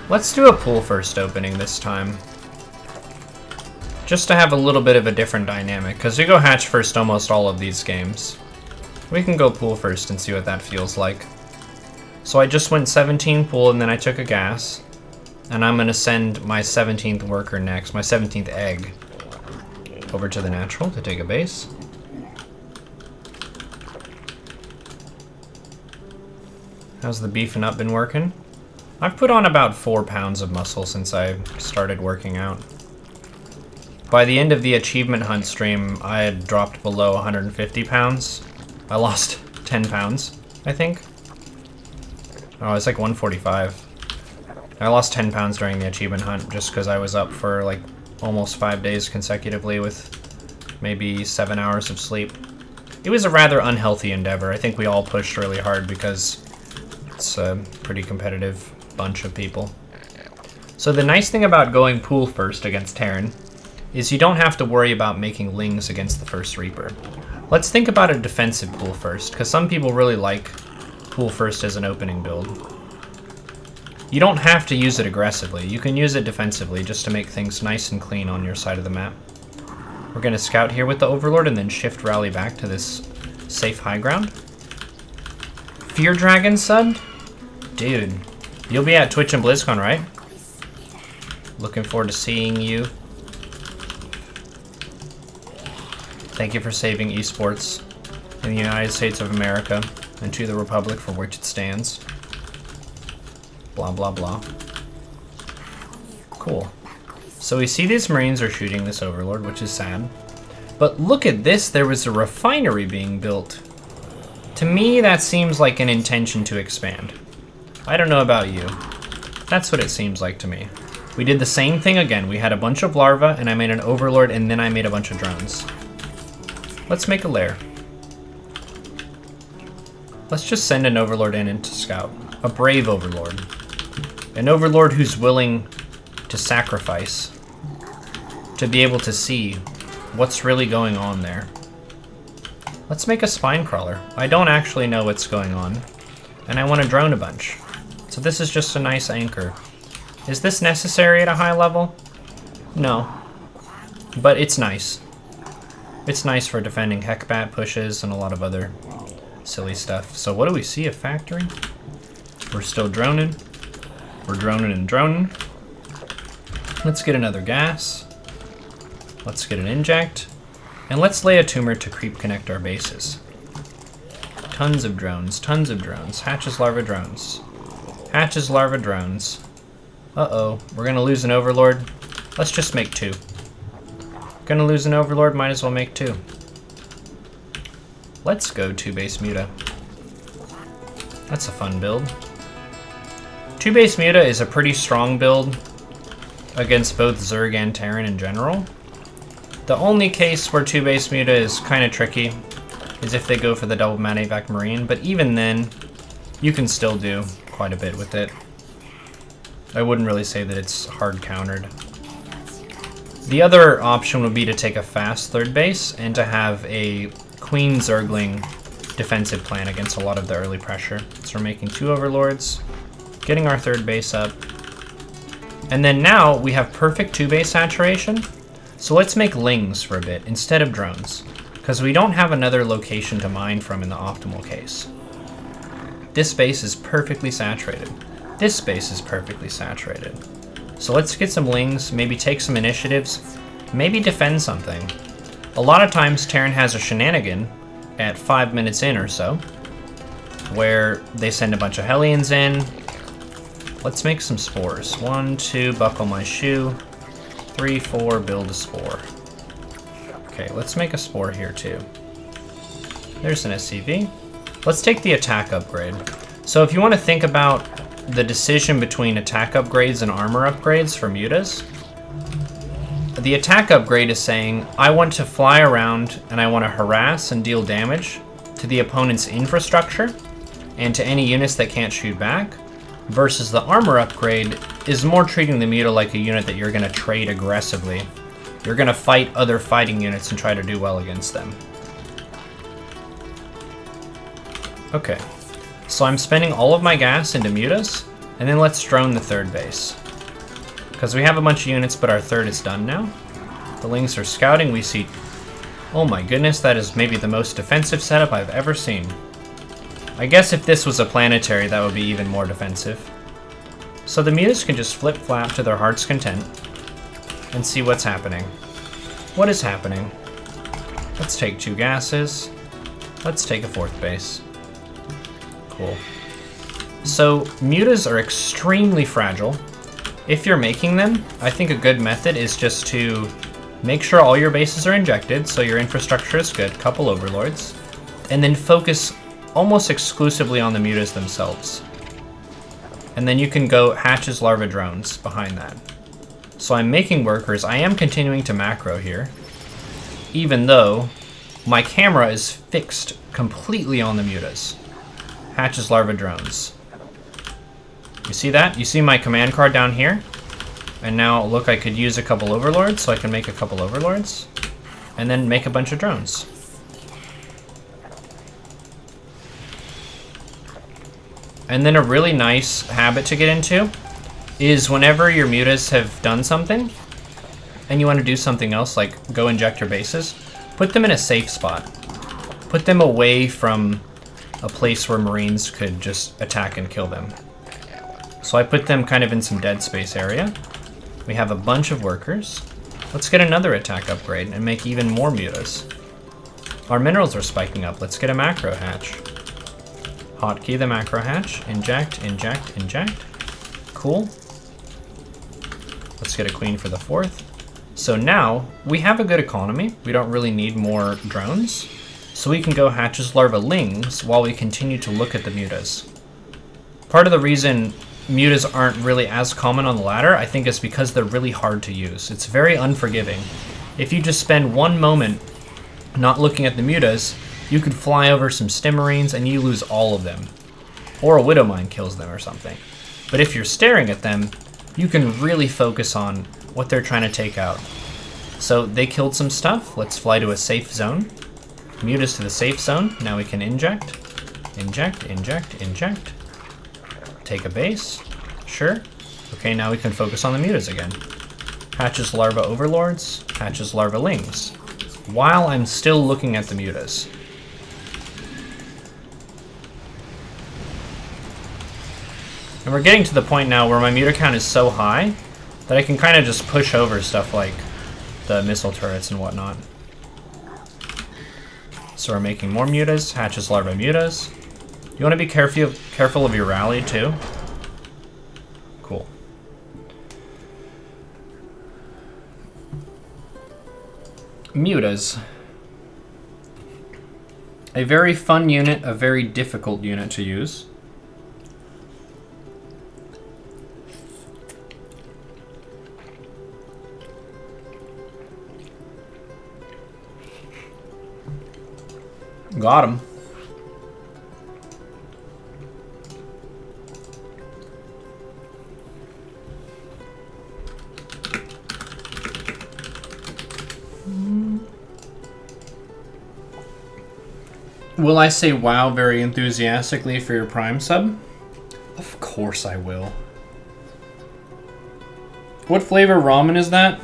a pool first opening this time. Just to have a little bit of a different dynamic, because we go hatch first almost all of these games. We can go pool first and see what that feels like. So I just went 17 pool and then I took a gas. And I'm gonna send my 17th worker next, my 17th egg, over to the natural to take a base. How's the beefing up been working? I've put on about 4 pounds of muscle since I started working out. By the end of the achievement hunt stream, I had dropped below 150 pounds. I lost 10 pounds, I think. Oh, it's like 145. I lost 10 pounds during the achievement hunt just because I was up for like almost 5 days consecutively with maybe 7 hours of sleep. It was a rather unhealthy endeavor. I think we all pushed really hard because it's a pretty competitive bunch of people. So the nice thing about going pool first against Terran is you don't have to worry about making Lings against the first Reaper. Let's think about a defensive pool first, because some people really like pool first as an opening build. You don't have to use it aggressively. You can use it defensively just to make things nice and clean on your side of the map. We're going to scout here with the Overlord and then shift rally back to this safe high ground. Fear Dragon subbed? Dude, you'll be at Twitch and BlizzCon, right? Looking forward to seeing you. Thank you for saving esports in the United States of America and to the Republic for which it stands. Blah, blah, blah. Cool. So we see these Marines are shooting this Overlord, which is sad. But look at this, there was a refinery being built. To me, that seems like an intention to expand. I don't know about you. That's what it seems like to me. We did the same thing again. We had a bunch of larvae, and I made an Overlord, and then I made a bunch of drones. Let's make a lair. Let's just send an Overlord in to scout. A brave Overlord. An Overlord who's willing to sacrifice to be able to see what's really going on there. Let's make a spine crawler. I don't actually know what's going on, and I want to drone a bunch. So this is just a nice anchor. Is this necessary at a high level? No. But it's nice. It's nice for defending Heckbat pushes and a lot of other silly stuff. So what do we see? A factory? We're still droning. We're droning and droning. Let's get another gas. Let's get an inject. And let's lay a tumor to creep connect our bases. Tons of drones, tons of drones. Hatches, larva, drones. Hatches, larva, drones. Uh-oh, we're gonna lose an Overlord. Let's just make 2. Gonna lose an Overlord, might as well make 2. Let's go 2-base Muta. That's a fun build. 2-base Muta is a pretty strong build against both Zerg and Terran in general. The only case where 2-base Muta is kind of tricky is if they go for the double Mat Evac Marine, but even then, you can still do quite a bit with it. I wouldn't really say that it's hard countered. The other option would be to take a fast third base and to have a Queen Zergling defensive plan against a lot of the early pressure. So we're making 2 Overlords, getting our third base up. And then now we have perfect 2-base saturation. So let's make Lings for a bit instead of drones, because we don't have another location to mine from in the optimal case. This base is perfectly saturated. This base is perfectly saturated. So let's get some Lings, maybe take some initiatives, maybe defend something. A lot of times Terran has a shenanigan at 5 minutes in or so, where they send a bunch of Hellions in. Let's make some spores. 1, 2, buckle my shoe. 3, 4, build a spore. Okay, let's make a spore here too. There's an SCV. Let's take the attack upgrade. So if you want to think about the decision between attack upgrades and armor upgrades for mutas, the attack upgrade is saying, I want to fly around and I want to harass and deal damage to the opponent's infrastructure and to any units that can't shoot back, versus the armor upgrade is more treating the muta like a unit that you're going to trade aggressively. You're going to fight other fighting units and try to do well against them. Okay, so I'm spending all of my gas into mutas, and then let's drone the third base. Because we have a bunch of units, but our third is done now. The Lings are scouting, we see... Oh my goodness, that is maybe the most defensive setup I've ever seen. I guess if this was a planetary, that would be even more defensive. So the mutas can just flip-flap to their heart's content and see what's happening. What is happening? Let's take 2 gases. Let's take a 4th base. Cool. So mutas are extremely fragile. If you're making them, I think a good method is just to make sure all your bases are injected so your infrastructure is good, couple overlords, and then focus almost exclusively on the mutas themselves. And then you can go hatches, larva, drones behind that. So I'm making workers. I am continuing to macro here, even though my camera is fixed completely on the mutas. Hatches, larva, drones. You see that? You see my command card down here? And now, look, I could use a couple overlords, so I can make a couple overlords. And then make a bunch of drones. And then a really nice habit to get into is whenever your mutas have done something, and you want to do something else, like go inject your bases, put them in a safe spot. Put them away from a place where Marines could just attack and kill them. So I put them kind of in some dead space area. We have a bunch of workers. Let's get another attack upgrade and make even more mutas. Our minerals are spiking up. Let's get a macro hatch. Hotkey the macro hatch. Inject, inject, inject. Cool. Let's get a queen for the 4th. So now we have a good economy. We don't really need more drones. So we can go hatches, larva, lings while we continue to look at the mutas. Part of the reason mutas aren't really as common on the ladder, I think, is because they're really hard to use. It's very unforgiving. If you just spend 1 moment not looking at the mutas, you could fly over some Stimmarines and you lose all of them. Or a Widowmine kills them or something. But if you're staring at them, you can really focus on what they're trying to take out. So they killed some stuff. Let's fly to a safe zone. Mutas to the safe zone. Now we can inject. Inject, inject, inject. Take a base. Sure. Okay, now we can focus on the mutas again. Hatches, larva, overlords. Hatches, larva, lings. While I'm still looking at the mutas. And we're getting to the point now where my muta count is so high that I can kind of just push over stuff like the missile turrets and whatnot. So we're making more mutas, hatches, larvae, mutas. You want to be careful of your rally too. Cool. Mutas. A very fun unit, a very difficult unit to use. Got him. Will I say wow very enthusiastically for your Prime sub? Of course I will. What flavor ramen is that?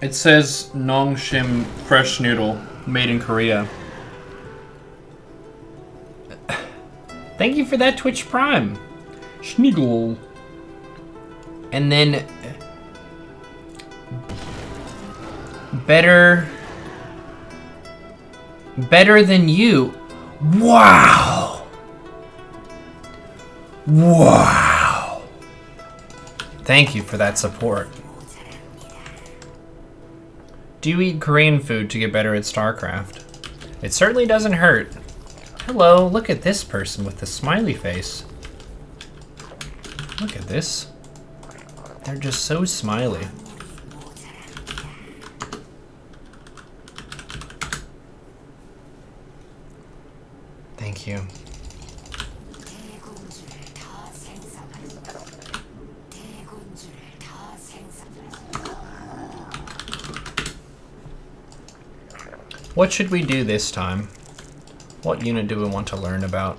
It says Nongshim fresh noodle, made in Korea. Thank you for that Twitch Prime. Schnigel. And then better than you. Wow. Wow. Thank you for that support. Do you eat Korean food to get better at StarCraft? It certainly doesn't hurt. Hello, look at this person with the smiley face. Look at this. They're just so smiley. Thank you. What should we do this time? What unit do we want to learn about?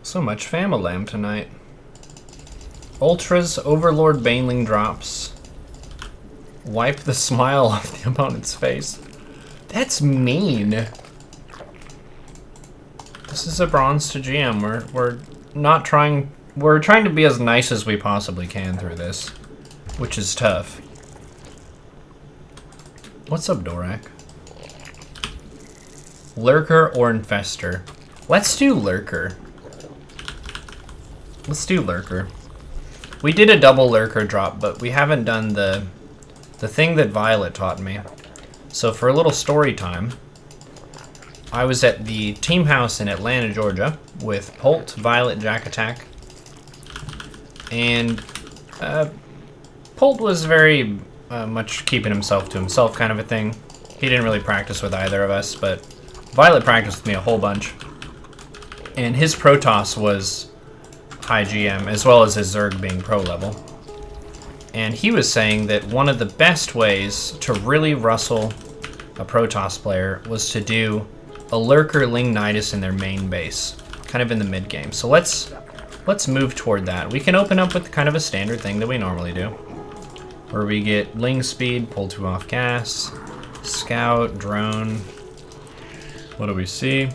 So much Famalam tonight. Ultras, Overlord Baneling drops. Wipe the smile off the opponent's face. That's mean. This is a bronze to GM. We're not trying. We're trying to be as nice as we possibly can through this, which is tough. What's up, Dorak? Lurker or Infester? Let's do Lurker. Let's do Lurker. We did a double Lurker drop, but we haven't done the thing that Violet taught me. So for a little story time, I was at the team house in Atlanta, Georgia, with Polt, Violet, Jack Attack, and Polt was very much keeping himself to himself kind of a thing. He didn't really practice with either of us, but Violet practiced with me a whole bunch. And his Protoss was high GM, as well as his Zerg being pro level. And he was saying that one of the best ways to really rustle a Protoss player was to do a Lurker Ling Nidus in their main base, kind of in the mid game. So let's move toward that. We can open up with kind of a standard thing that we normally do, where we get Ling speed, pull 2 off gas, scout, drone. What do we see?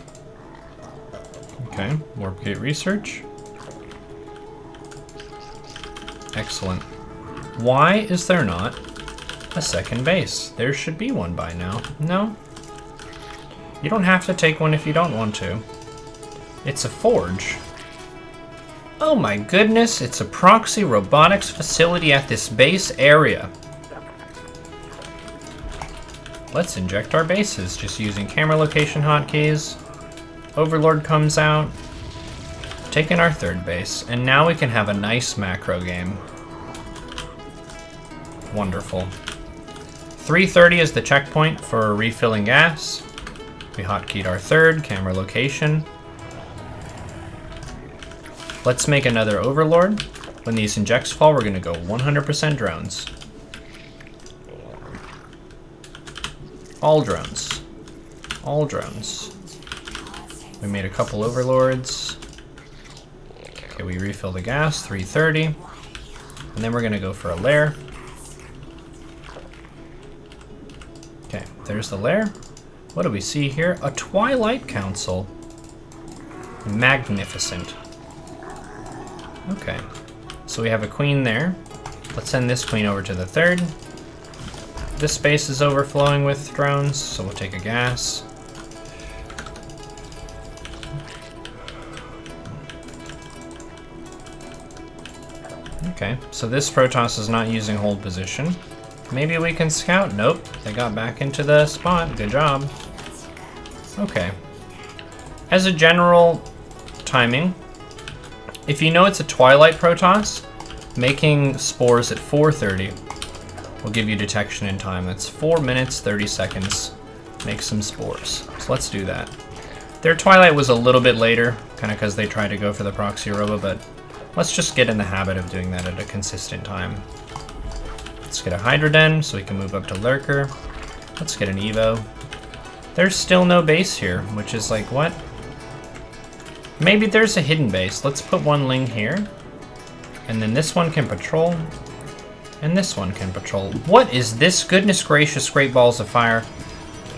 Okay, warp gate research. Excellent. Why is there not a second base? There should be one by now. No? You don't have to take one if you don't want to. It's a forge. Oh my goodness, it's a proxy robotics facility at this base area. Let's inject our bases just using camera location hotkeys. Overlord comes out. Taking our third base, and now we can have a nice macro game. Wonderful. 3:30 is the checkpoint for refilling gas. We hotkeyed our third, camera location. Let's make another Overlord. When these injects fall, we're going to go 100% drones. All drones. All drones. We made a couple Overlords. Okay, we refill the gas, 3:30. And then we're going to go for a lair. Okay, there's the lair. What do we see here? A Twilight Council. Magnificent. Okay, so we have a queen there. Let's send this queen over to the third. This space is overflowing with drones, so we'll take a gas. Okay, so this Protoss is not using hold position. Maybe we can scout. Nope, they got back into the spot. Good job. Okay. As a general timing, if you know it's a Twilight Protoss, making spores at 4:30 will give you detection in time. That's 4 minutes, 30 seconds. Make some spores. So let's do that. Their Twilight was a little bit later, kind of because they tried to go for the proxy robo, but let's just get in the habit of doing that at a consistent time. Let's get a Hydroden so we can move up to Lurker. Let's get an Evo. There's still no base here, which is like, what? Maybe there's a hidden base. Let's put one Ling here. And then this one can patrol. And this one can patrol. What is this? Goodness gracious, great balls of fire.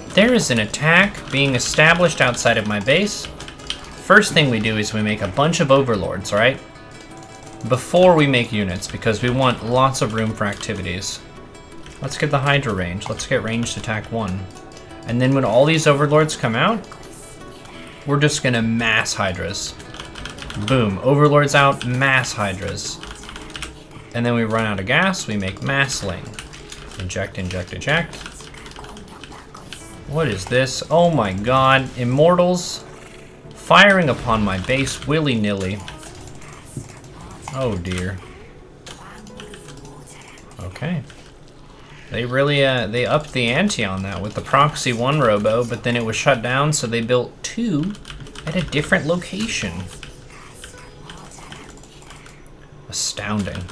There is an attack being established outside of my base. First thing we do is we make a bunch of overlords, right? Before we make units, because we want lots of room for activities. Let's get the Hydra range. Let's get ranged attack 1. And then when all these overlords come out, we're just gonna mass Hydras. Boom, overlords out, mass Hydras. And then we run out of gas, we make mass Ling. Inject, inject, eject. What is this? Oh my god, Immortals firing upon my base willy-nilly. Oh dear. Okay. They really, they upped the ante on that with the Proxy 1 robo, but then it was shut down, so they built 2 at a different location. Astounding.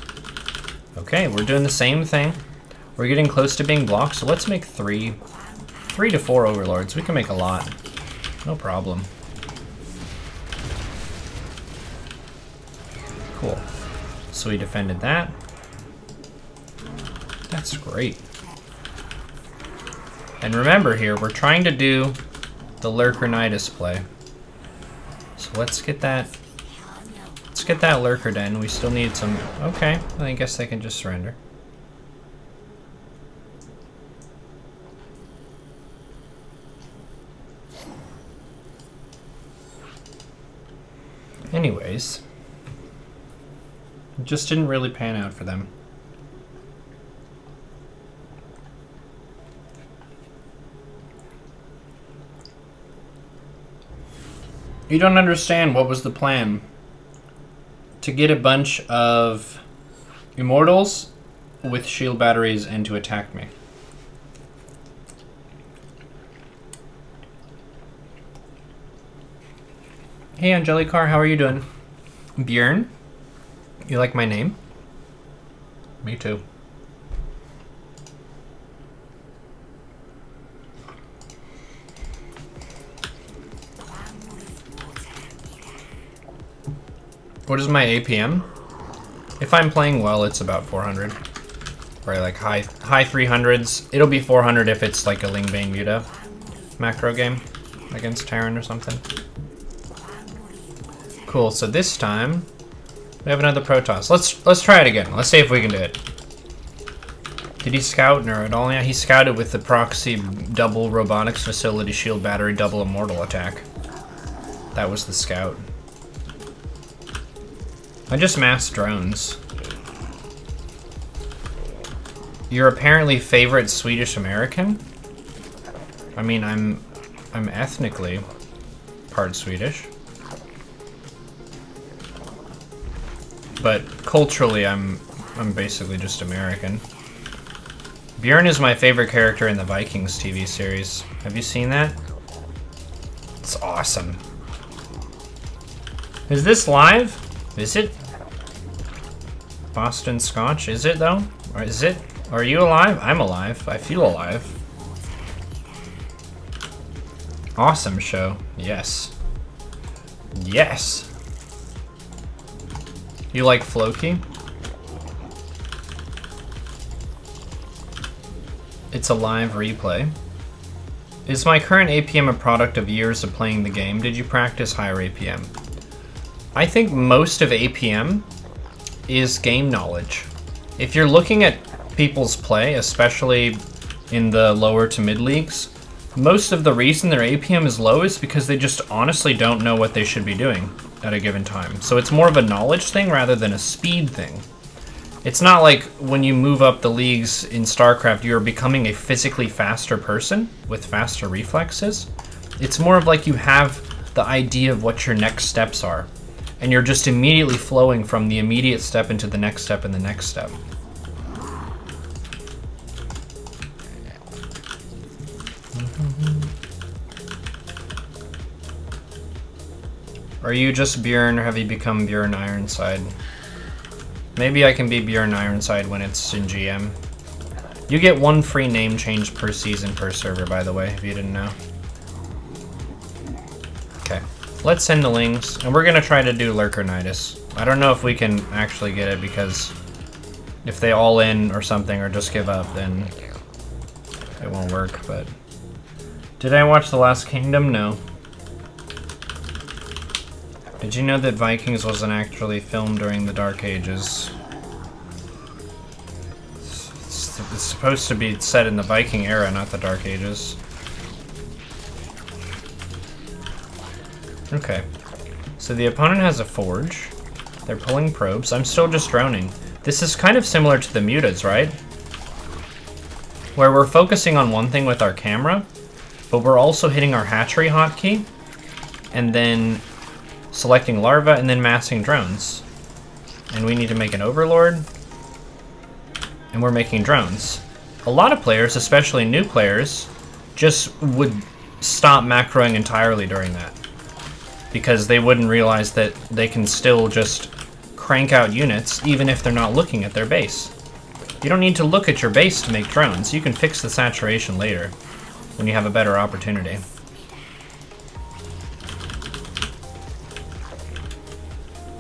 Okay, we're doing the same thing. We're getting close to being blocked, so let's make 3 to 4 overlords. We can make a lot. No problem. Cool. So we defended that. That's great. And remember here, we're trying to do the Lurkernitis play. So let's get that. Let's get that Lurker Den. We still need some. Okay, I guess they can just surrender. Anyways, it just didn't really pan out for them. You don't understand what was the plan. To get a bunch of Immortals with shield batteries and to attack me. Hey Angelicar, how are you doing? Björn? You like my name? Me too. What is my APM? If I'm playing well, it's about 400. Or like high 300s. It'll be 400 if it's like a Lingbane Muta macro game against Terran or something. Cool, so this time we have another Protoss. Let's try it again. Let's see if we can do it. Did he scout Neuro at all? Yeah, he scouted with the Proxy double robotics facility shield battery double immortal attack. That was the scout. I just massed drones. Your apparently favorite Swedish American? I mean, I'm ethnically part Swedish. But culturally, I'm basically just American. Björn is my favorite character in the Vikings TV series. Have you seen that? It's awesome. Is this live? Is it? Boston Scotch, is it though? Or is it? Are you alive? I'm alive. I feel alive. Awesome show. Yes. Yes. You like Floki? It's a live replay. Is my current APM a product of years of playing the game? Did you practice higher APM? I think most of APM is game knowledge. If you're looking at people's play, especially in the lower to mid leagues, most of the reason their APM is low is because they just honestly don't know what they should be doing at a given time. So it's more of a knowledge thing rather than a speed thing. It's not like when you move up the leagues in StarCraft, you're becoming a physically faster person with faster reflexes. It's more of like you have the idea of what your next steps are. And you're just immediately flowing from the immediate step into the next step and the next step. Are you just Björn or have you become Björn Ironside? Maybe I can be Björn Ironside when it's in GM. You get 1 free name change per season per server, by the way, if you didn't know. Okay. Let's send the Lings, and we're gonna try to do Lurkernitis. I don't know if we can actually get it because If they all in or something or just give up, then it won't work, but... Did I watch The Last Kingdom? No. Did you know that Vikings wasn't actually filmed during the Dark Ages? It's supposed to be set in the Viking era, not the Dark Ages. Okay. So the opponent has a forge. They're pulling probes. I'm still just droning. This is kind of similar to the Mutads, right? Where we're focusing on one thing with our camera, but we're also hitting our hatchery hotkey, and then selecting larvae, and then massing drones. And we need to make an overlord, and we're making drones. A lot of players, especially new players, just would stop macroing entirely during that, because they wouldn't realize that they can still just crank out units even if they're not looking at their base. You don't need to look at your base to make drones. You can fix the saturation later when you have a better opportunity.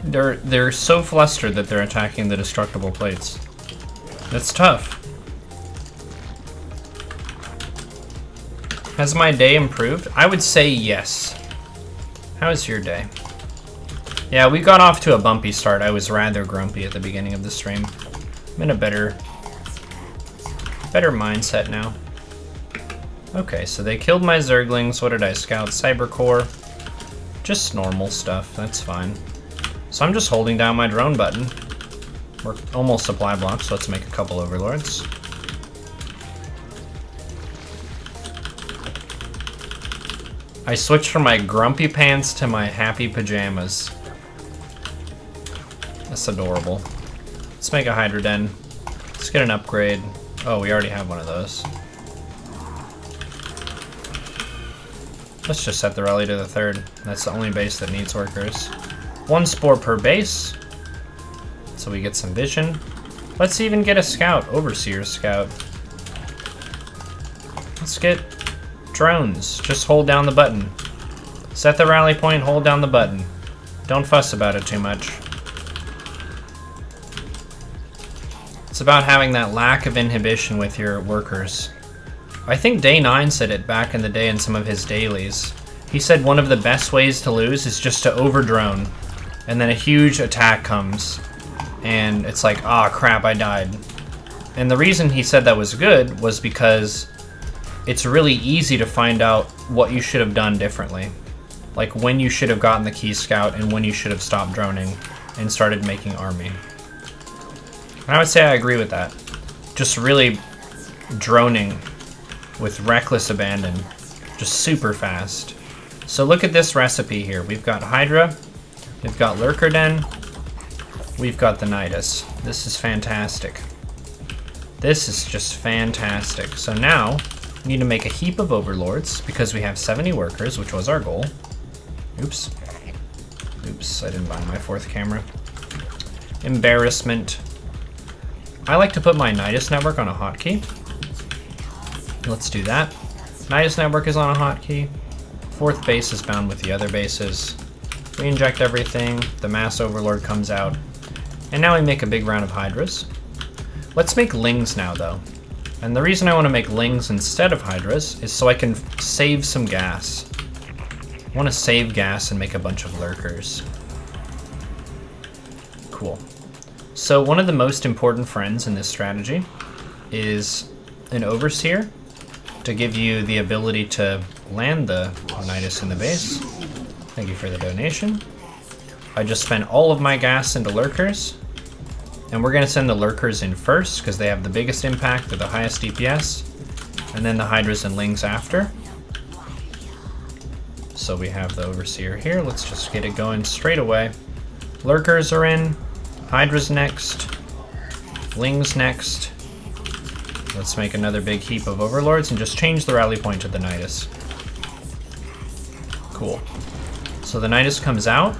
They're so flustered that they're attacking the destructible plates. That's tough. Has my day improved? I would say yes. How was your day? Yeah, we got off to a bumpy start. I was rather grumpy at the beginning of the stream. I'm in a better mindset now. Okay, so they killed my Zerglings. What did I scout? Cybercore. Just normal stuff. That's fine. So I'm just holding down my drone button. We're almost supply blocks, so let's make a couple overlords. I switched from my grumpy pants to my happy pajamas. That's adorable. Let's make a Hydra Den. Let's get an upgrade. Oh, we already have one of those. Let's just set the rally to the 3rd. That's the only base that needs workers. 1 spore per base. So we get some vision. Let's even get a scout, Overseer scout. Let's get drones. Just hold down the button. Set the rally point, hold down the button. Don't fuss about it too much. It's about having that lack of inhibition with your workers. I think Day 9 said it back in the day in some of his dailies. He said one of the best ways to lose is just to over-drone, and then a huge attack comes, and it's like, ah, crap, I died. And the reason he said that was good was because it's really easy to find out what you should have done differently. Like when you should have gotten the key scout and when you should have stopped droning and started making army. I would say I agree with that. Just really droning with reckless abandon. Just super fast. So look at this recipe here. We've got Hydra, we've got Lurker Den, we've got the Nidus. This is fantastic. This is just fantastic. So now, we need to make a heap of overlords because we have 70 workers, which was our goal. Oops. Oops, I didn't buy my 4th camera. Embarrassment. I like to put my Nidus network on a hotkey. Let's do that. Nidus network is on a hotkey. 4th base is bound with the other bases. We inject everything, the mass overlord comes out, and now we make a big round of Hydras. Let's make Lings now though. And the reason I want to make Lings instead of Hydras is so I can save some gas. I want to save gas and make a bunch of Lurkers. Cool. So one of the most important friends in this strategy is an Overseer to give you the ability to land the Nidus in the base. Thank you for the donation. I just spent all of my gas into Lurkers, and we're going to send the Lurkers in first because they have the biggest impact, they're the highest DPS, and then the Hydras and Lings after. So we have the Overseer here. Let's just get it going straight away. Lurkers are in, Hydras next, Lings next. Let's make another big heap of overlords and just change the rally point to the Nidus. Cool. So the Nidus comes out,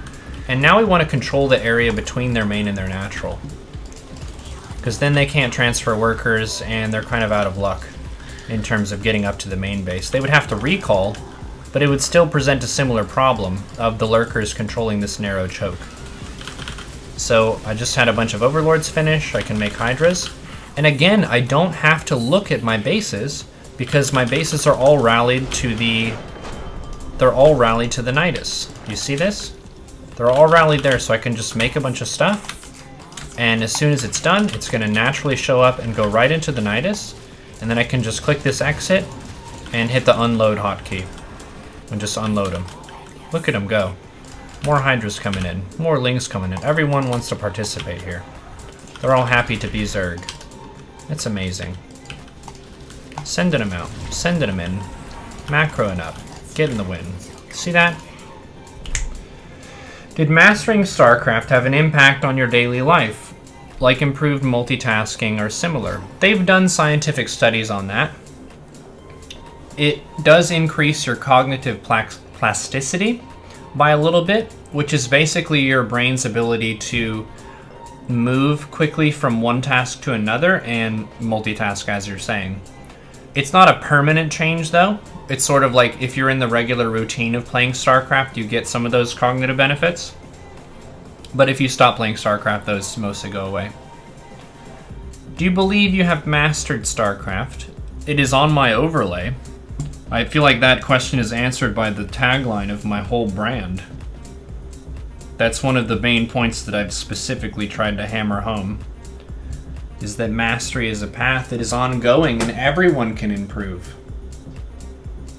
and now we want to control the area between their main and their natural. Because then they can't transfer workers, and they're kind of out of luck in terms of getting up to the main base. They would have to recall, but it would still present a similar problem of the Lurkers controlling this narrow choke. So I just had a bunch of overlords finish. I can make hydras. And again, I don't have to look at my bases because my bases are all rallied to the... They're all rallied to the Nidus. You see this? They're all rallied there, so I can just make a bunch of stuff. And as soon as it's done, it's going to naturally show up and go right into the Nidus. And then I can just click this exit and hit the unload hotkey. And just unload them. Look at them go. More hydras coming in. More lings coming in. Everyone wants to participate here. They're all happy to be Zerg. It's amazing. Sending them out. Sending them in. Macroing up. Getting the win. See that? Did mastering StarCraft have an impact on your daily life? Like improved multitasking or similar? They've done scientific studies on that. It does increase your cognitive plasticity by a little bit, which is basically your brain's ability to move quickly from one task to another and multitask, as you're saying. It's not a permanent change, though. It's sort of like if you're in the regular routine of playing StarCraft, you get some of those cognitive benefits. But if you stop playing StarCraft, those mostly go away. Do you believe you have mastered StarCraft? It is on my overlay. I feel like that question is answered by the tagline of my whole brand. That's one of the main points that I've specifically tried to hammer home. Is that mastery is a path that is ongoing and everyone can improve.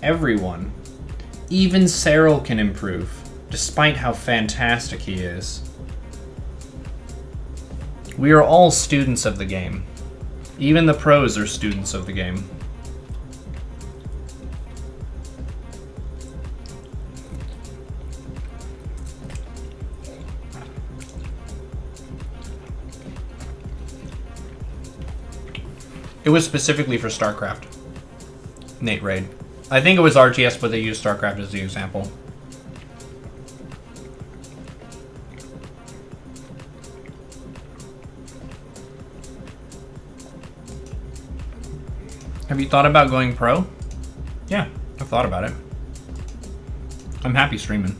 Everyone. Even Cyril can improve, despite how fantastic he is. We are all students of the game. Even the pros are students of the game. It was specifically for StarCraft. Nate Raid. I think it was RTS, but they used StarCraft as the example. Have you thought about going pro? Yeah, I've thought about it. I'm happy streaming.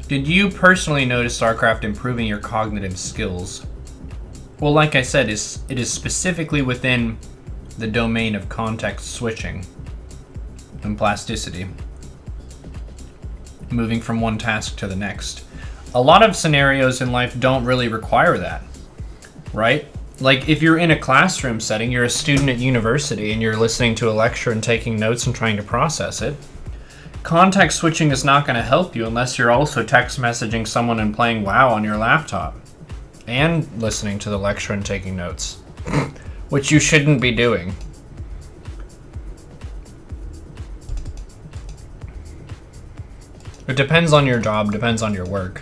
Did you personally notice StarCraft improving your cognitive skills? Well, like I said, it is specifically within the domain of context switching and plasticity. Moving from one task to the next. A lot of scenarios in life don't really require that, right? Like if you're in a classroom setting, you're a student at university and you're listening to a lecture and taking notes and trying to process it. Context switching is not going to help you unless you're also text messaging someone and playing WoW on your laptop. And listening to the lecture and taking notes. Which you shouldn't be doing. It depends on your job, depends on your work.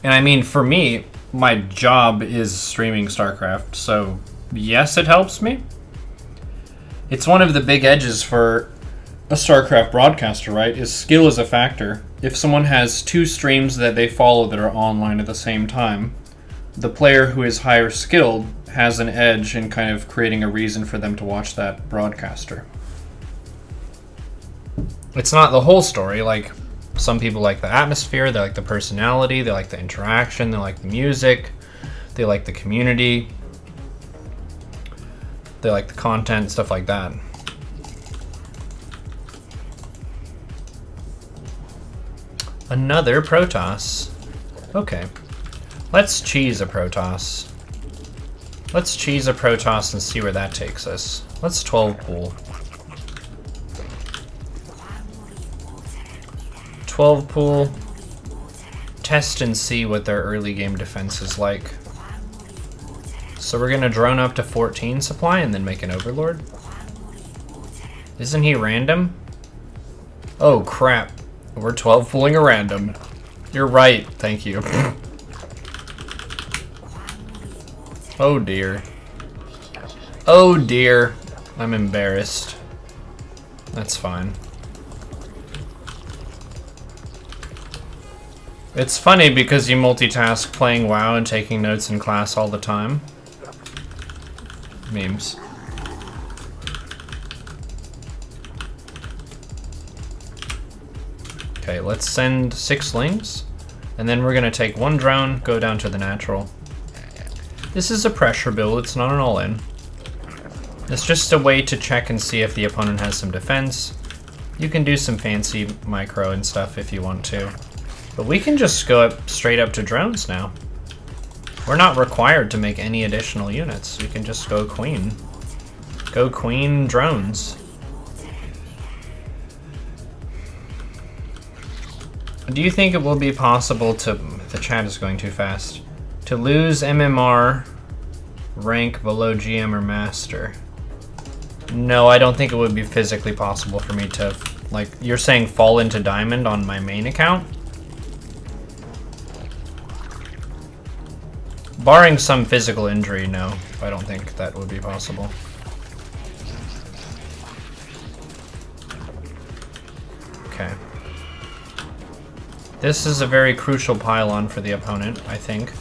And I mean, for me, my job is streaming StarCraft, so yes, it helps me. It's one of the big edges for a StarCraft broadcaster, right? Is skill is a factor. If someone has two streams that they follow that are online at the same time, the player who is higher skilled has an edge in kind of creating a reason for them to watch that broadcaster. It's not the whole story. Like, some people like the atmosphere, they like the personality, they like the interaction, they like the music, they like the community, they like the content, stuff like that. Another Protoss. Okay. Let's cheese a Protoss. Let's cheese a Protoss and see where that takes us. Let's 12 pool. 12 pool. Test and see what their early game defense is like. So we're gonna drone up to 14 supply and then make an Overlord? Isn't he random? Oh crap. We're 12 pooling a random. You're right, thank you. Oh dear. Oh dear. I'm embarrassed. That's fine. It's funny because you multitask playing WoW and taking notes in class all the time. Memes. Okay, let's send 6 lings, and then we're gonna take 1 drone, go down to the natural. This is a pressure build, it's not an all-in. It's just a way to check and see if the opponent has some defense. You can do some fancy micro and stuff if you want to. But we can just go straight up to drones now. We're not required to make any additional units. We can just go queen. Go queen drones. Do you think it will be possible to... The chat is going too fast. To lose MMR rank below GM or Master? No, I don't think it would be physically possible for me to... Like, you're saying fall into Diamond on my main account? Barring some physical injury, no. I don't think that would be possible. Okay. This is a very crucial pylon for the opponent, I think.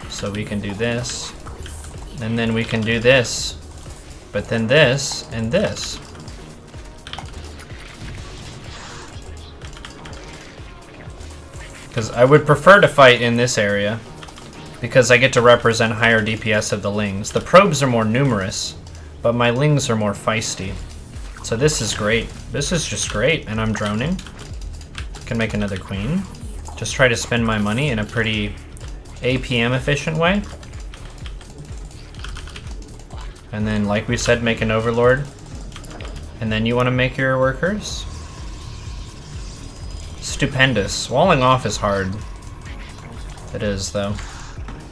So we can do this. And then we can do this. But then this and this. Because I would prefer to fight in this area. Because I get to represent higher DPS of the lings. The probes are more numerous, but my lings are more feisty. So this is great. This is just great, and I'm droning. Can make another queen. Just try to spend my money in a pretty APM efficient way. And then, like we said, make an overlord. And then you want to make your workers. Stupendous. Walling off is hard. It is, though.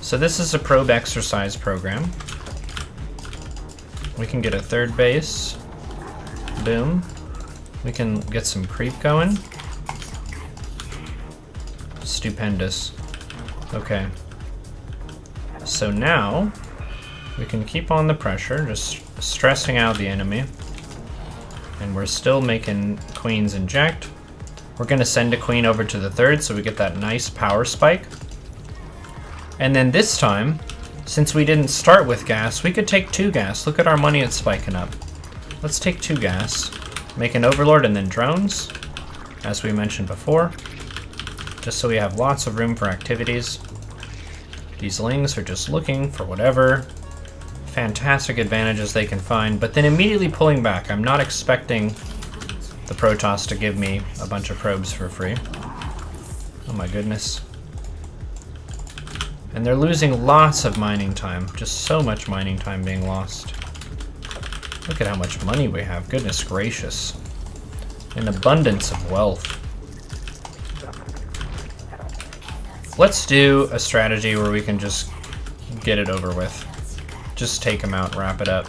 So this is a probe exercise program. We can get a 3rd base. Boom. We can get some creep going. Stupendous. Okay. So now, we can keep on the pressure, just stressing out the enemy. And we're still making queens inject. We're gonna send a queen over to the 3rd so we get that nice power spike. And then this time, since we didn't start with gas, we could take 2 gas. Look at our money, it's spiking up. Let's take 2 gas, make an overlord and then drones, as we mentioned before, just so we have lots of room for activities. These lings are just looking for whatever fantastic advantages they can find, but then immediately pulling back. I'm not expecting the Protoss to give me a bunch of probes for free. Oh my goodness. And they're losing lots of mining time. Just so much mining time being lost. Look at how much money we have. Goodness gracious. An abundance of wealth. Let's do a strategy where we can just get it over with. Just take them out, wrap it up.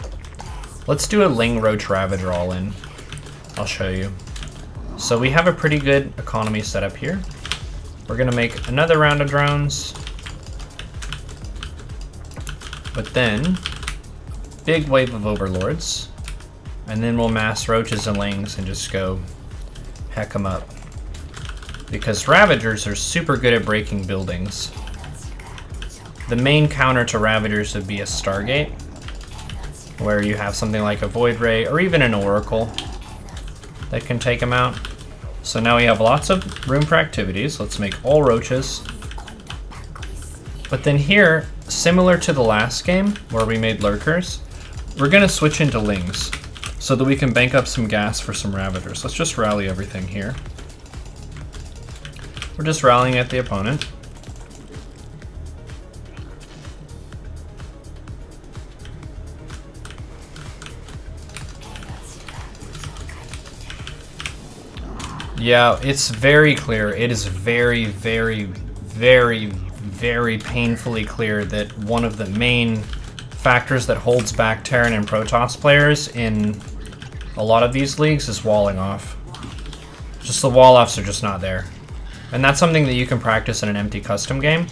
Let's do a Ling Roach Ravager all in. I'll show you. So we have a pretty good economy set up here. We're gonna make another round of drones. But then, big wave of overlords. And then we'll mass roaches and lings and just go heck them up. Because Ravagers are super good at breaking buildings. The main counter to Ravagers would be a Stargate, where you have something like a Void Ray or even an Oracle that can take them out. So now we have lots of room for activities. Let's make all roaches. But then here, similar to the last game where we made lurkers, we're gonna switch into lings so that we can bank up some gas for some Ravagers. Let's just rally everything here. We're just rallying at the opponent. Yeah, it's very clear. It is very, very, very, very painfully clear that one of the main factors that holds back Terran and Protoss players in a lot of these leagues is walling off. Just the wall-offs are just not there. And that's something that you can practice in an empty custom game.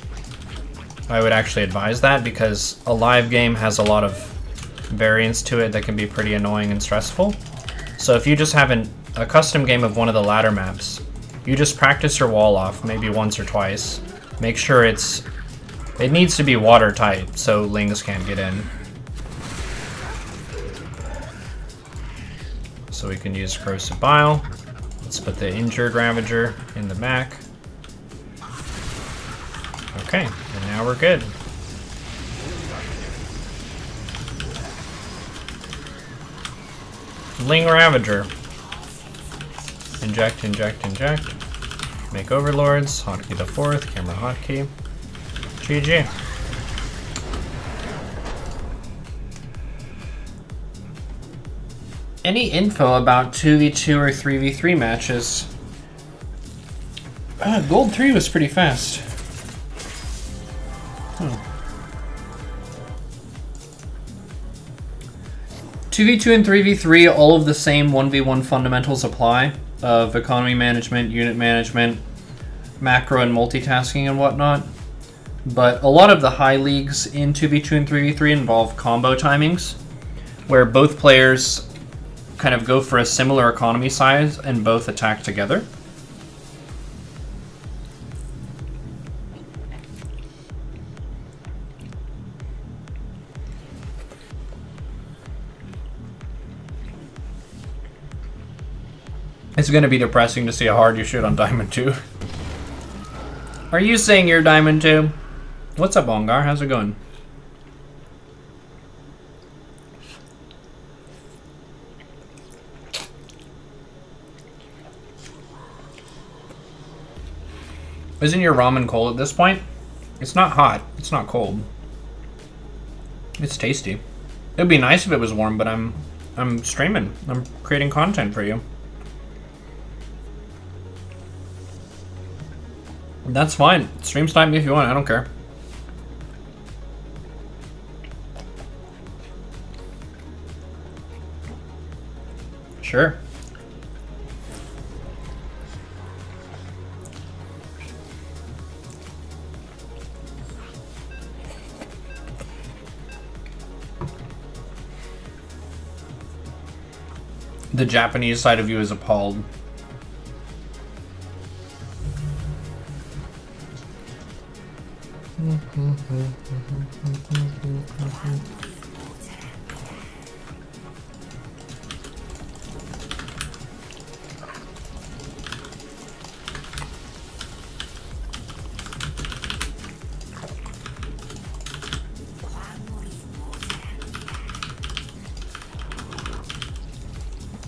I would actually advise that because a live game has a lot of variance to it that can be pretty annoying and stressful. So if you just have a custom game of one of the ladder maps, you just practice your wall off maybe once or twice. Make sure it needs to be watertight so lings can't get in. So we can use Corrosive Bile. Let's put the injured Ravager in the back. Okay, and now we're good. Ling Ravager. Inject, inject, inject. Make overlords. Hotkey the 4th. Camera hotkey. GG. Any info about 2v2 or 3v3 matches? Gold 3 was pretty fast. 2v2 and 3v3, all of the same 1v1 fundamentals apply of economy management, unit management, macro and multitasking and whatnot. But a lot of the high leagues in 2v2 and 3v3 involve combo timings, where both players kind of go for a similar economy size and both attack together. It's gonna be depressing to see how hard you shoot on Diamond 2. Are you saying you're Diamond 2? What's up, Ongar? How's it going? Isn't your ramen cold at this point? It's not hot. It's not cold. It's tasty. It'd be nice if it was warm, but I'm streaming. I'm creating content for you. That's fine. Stream snipe me if you want. I don't care. Sure. The Japanese side of you is appalled.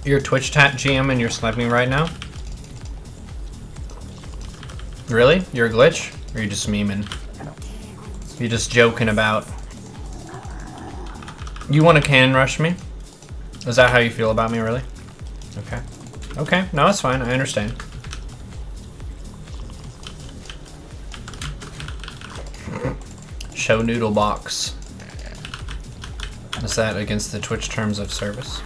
Your Twitch chat GM and you're sniping right now? Really? You're a glitch? Or are you just memeing? You're just joking about. You want to cannon rush me? Is that how you feel about me, really? Okay. Okay, no, it's fine. I understand. Show noodle box. Is that against the Twitch terms of service?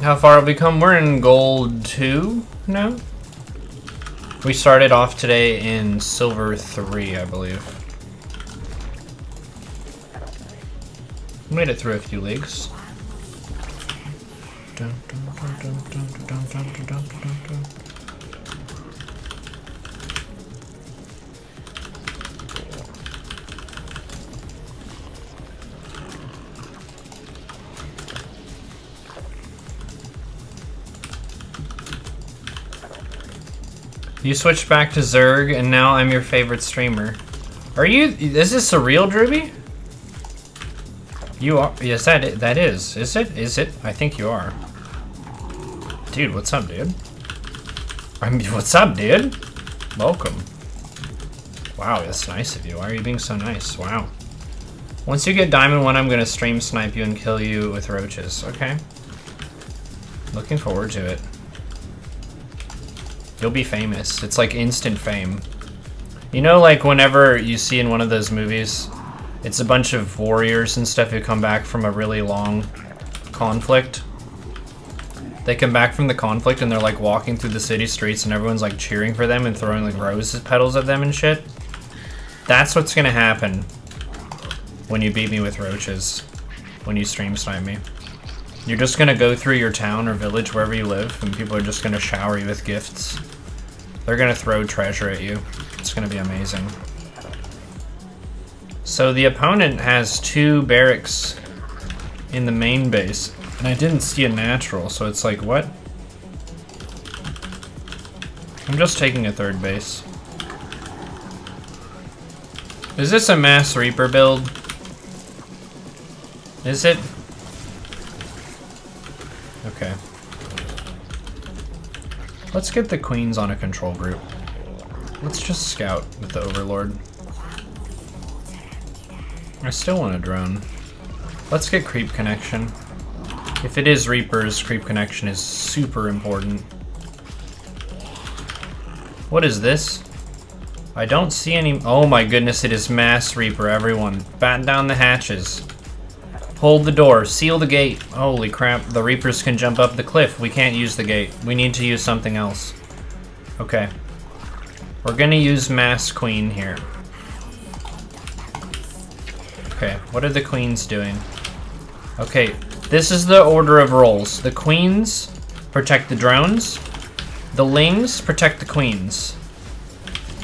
How far have we come? We're in gold 2 now. We started off today in silver 3, I believe. Made it through a few leagues. You switched back to Zerg, and now I'm your favorite streamer. Are you? Is this a real Druby? You are. Yes, that is. Is it? Is it? I think you are. Dude, what's up, dude? What's up, dude? Welcome. Wow, that's nice of you. Why are you being so nice? Wow. Once you get Diamond 1, I'm gonna stream snipe you and kill you with roaches. Okay. Looking forward to it. You'll be famous. It's like instant fame. You know, like whenever you see in one of those movies, it's a bunch of warriors and stuff who come back from a really long conflict. They come back from the conflict and they're like walking through the city streets and everyone's like cheering for them and throwing like rose petals at them and shit. That's what's gonna happen when you beat me with roaches, when you stream snipe me. You're just gonna go through your town or village, wherever you live, and people are just gonna shower you with gifts. They're gonna throw treasure at you. It's gonna be amazing. So the opponent has 2 barracks in the main base, and I didn't see a natural, so it's like, what? I'm just taking a 3rd base. Is this a Mass Reaper build? Is it? Okay. Let's get the queens on a control group. Let's just scout with the Overlord. I still want a drone. Let's get creep connection. If it is Reapers, creep connection is super important. What is this? I don't see any... Oh my goodness, it is Mass Reaper, everyone. Batten down the hatches. Hold the door, seal the gate. Holy crap, the Reapers can jump up the cliff. We can't use the gate. We need to use something else. Okay. We're gonna use Mass Queen here. Okay, what are the queens doing? Okay, this is the order of roles. The queens protect the drones. The lings protect the queens.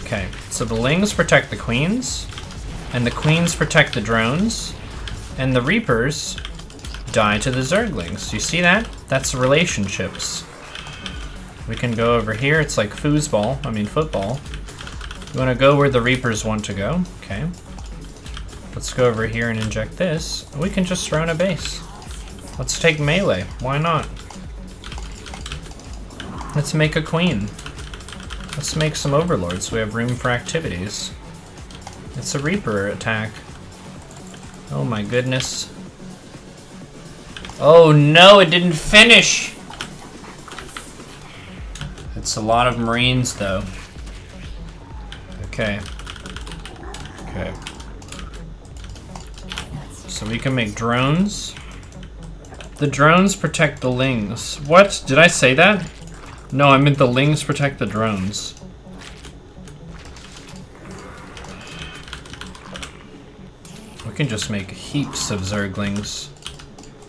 Okay, so the lings protect the queens, and the queens protect the drones, and the Reapers die to the Zerglings. You see that? That's relationships. We can go over here. It's like foosball. I mean football. You want to go where the Reapers want to go. Okay. Let's go over here and inject this. We can just surround a base. Let's take melee. Why not? Let's make a queen. Let's make some overlords so we have room for activities. It's a Reaper attack. Oh my goodness. Oh no, it didn't finish! It's a lot of Marines though. Okay. Okay. So we can make drones. The drones protect the lings. What? Did I say that? No, I meant the lings protect the drones. We can just make heaps of Zerglings.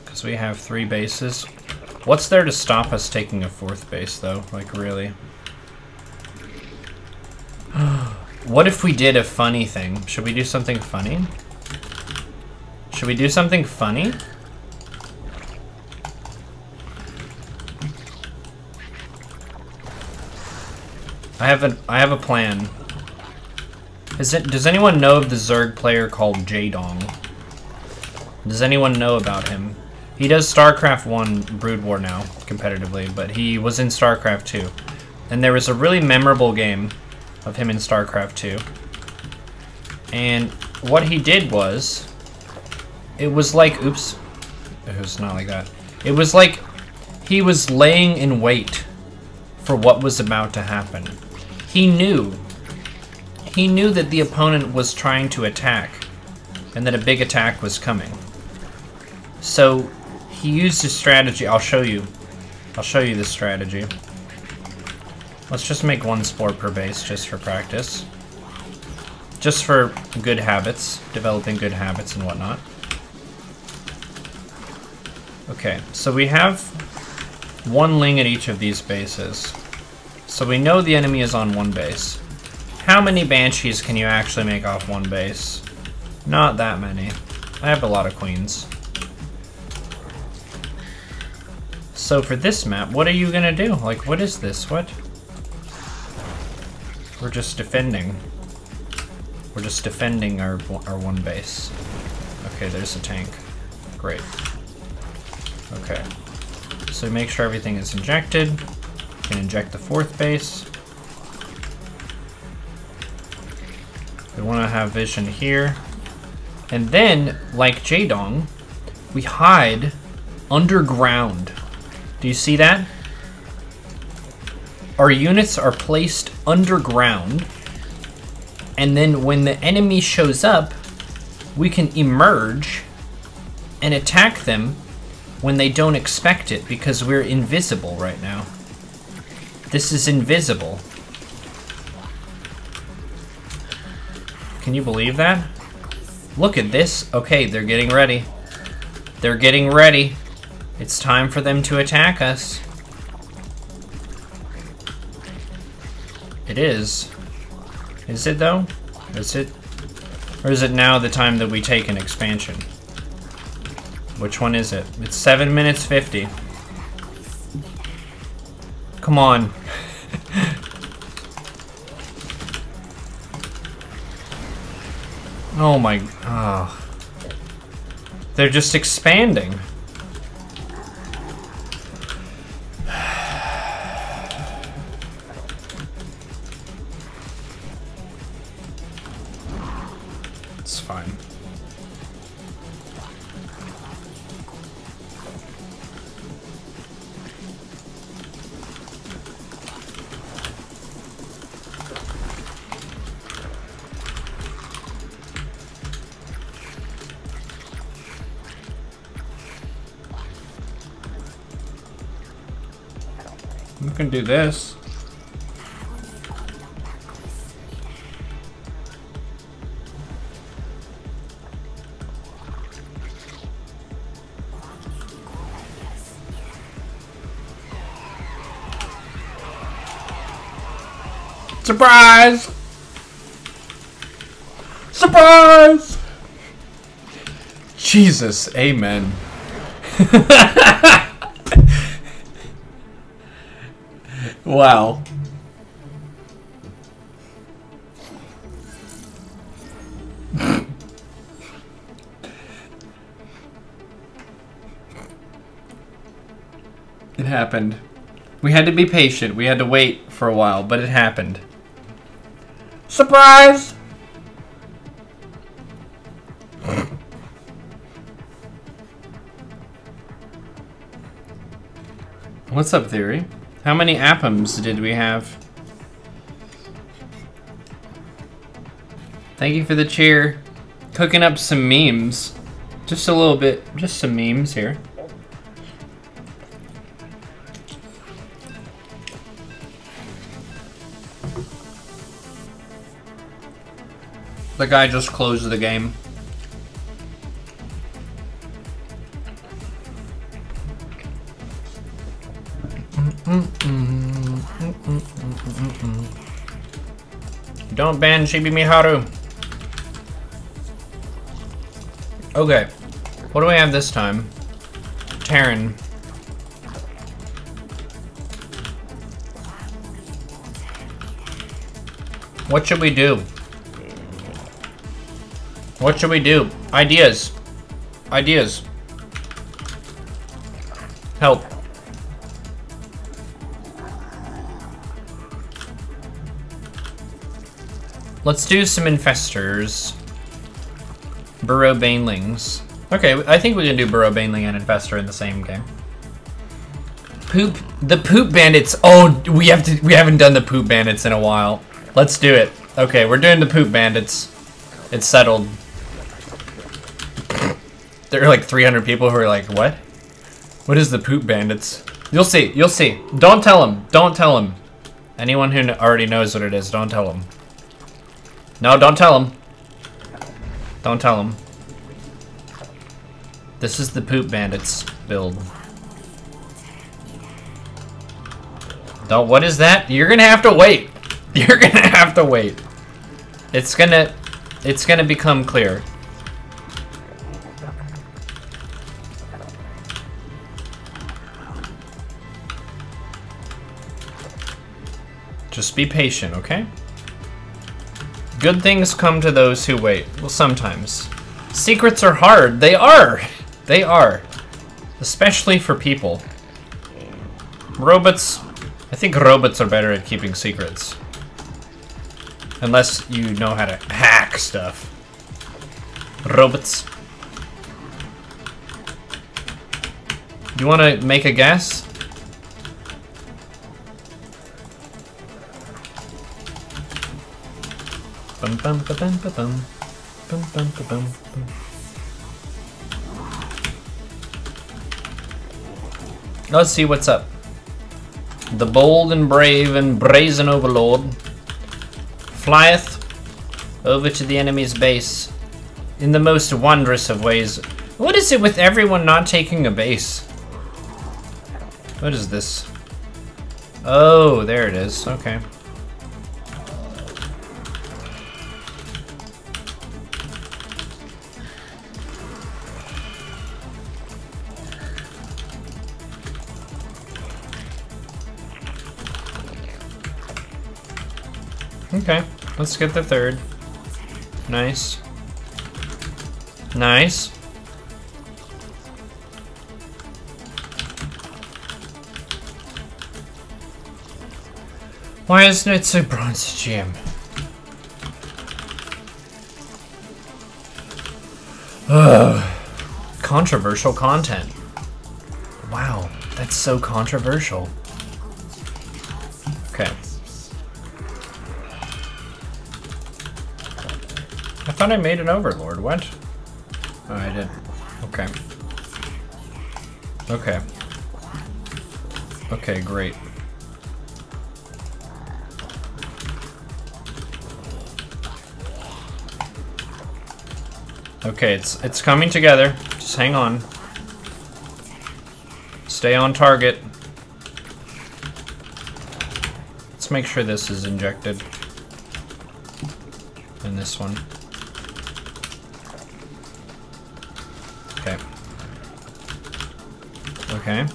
Because we have 3 bases. What's there to stop us taking a 4th base, though? Like, really? What if we did a funny thing? Should we do something funny? Should we do something funny? I have a plan. Does anyone know of the Zerg player called Jaedong? Does anyone know about him? He does StarCraft 1 Brood War now, competitively, but he was in StarCraft 2. And there was a really memorable game of him in StarCraft 2. And what he did was, it was like, oops, it was not like that. It was like he was laying in wait for what was about to happen. He knew that the opponent was trying to attack and that a big attack was coming. So he used his strategy. I'll show you the strategy. Let's just make 1 spore per base just for practice. Just for good habits, developing good habits and whatnot. Okay, so we have 1 ling at each of these bases. So we know the enemy is on 1 base. How many banshees can you actually make off 1 base? Not that many. I have a lot of queens. So for this map, what are you gonna do? Like, what is this? What? We're just defending. We're just defending our 1 base. Okay, there's a tank. Great. Okay. So make sure everything is injected. You can inject the 4th base. We want to have vision here. And then, like Jaedong, we hide underground. Do you see that? Our units are placed underground, and then when the enemy shows up, we can emerge and attack them when they don't expect it, because we're invisible right now. This is invisible. Can you believe that? Look at this. Okay, they're getting ready. They're getting ready. It's time for them to attack us. It is. Is it though? Is it? Or is it now the time that we take an expansion? Which one is it? It's 7 minutes 50. Come on. Oh my... Oh. They're just expanding. It's fine. We can do this. Surprise! Surprise! Jesus, amen. Wow. It happened. We had to be patient. We had to wait for a while, but it happened. Surprise! What's up, Theory? How many appums did we have? Thank you for the cheer. Cooking up some memes. Just a little bit, just some memes here. The guy just closed the game. Don't ban Shibi Miharu. Okay, what do we have this time? Terran. What should we do? What should we do? Ideas. Ideas. Help. Let's do some infestors. Burrow banelings. Okay, I think we can do burrow baneling and infestor in the same game. Poop. The poop bandits. Oh, we haven't done the poop bandits in a while. Let's do it. Okay, we're doing the poop bandits. It's settled. There are like 300 people who are like, what? What is the poop bandits? You'll see. You'll see. Don't tell them. Don't tell them. Anyone who already knows what it is, don't tell them. No, don't tell them. Don't tell them. This is the poop bandits build. Don't. What is that? You're gonna have to wait. You're gonna have to wait. It's gonna become clear. Just be patient, okay? Good things come to those who wait. Well, sometimes. Secrets are hard. They are. They are. Especially for people. Robots. I think robots are better at keeping secrets. Unless you know how to hack stuff. Robots. You want to make a guess? Bum bum ba bum ba bum. Bum bum ba bum bum. Let's see what's up. The bold and brave and brazen overlord flieth over to the enemy's base in the most wondrous of ways. What is it with everyone not taking a base? What is this? Oh, there it is. Okay. Okay, let's get the third. Nice. Nice. Why isn't it so bronze gym? Ugh. Controversial content. Wow, that's so controversial. Okay. I thought I made an overlord. What? Oh, I did. Okay. Okay. Okay, great. Okay, it's coming together. Just hang on. Stay on target. Let's make sure this is injected. And this one. Okay. Okay.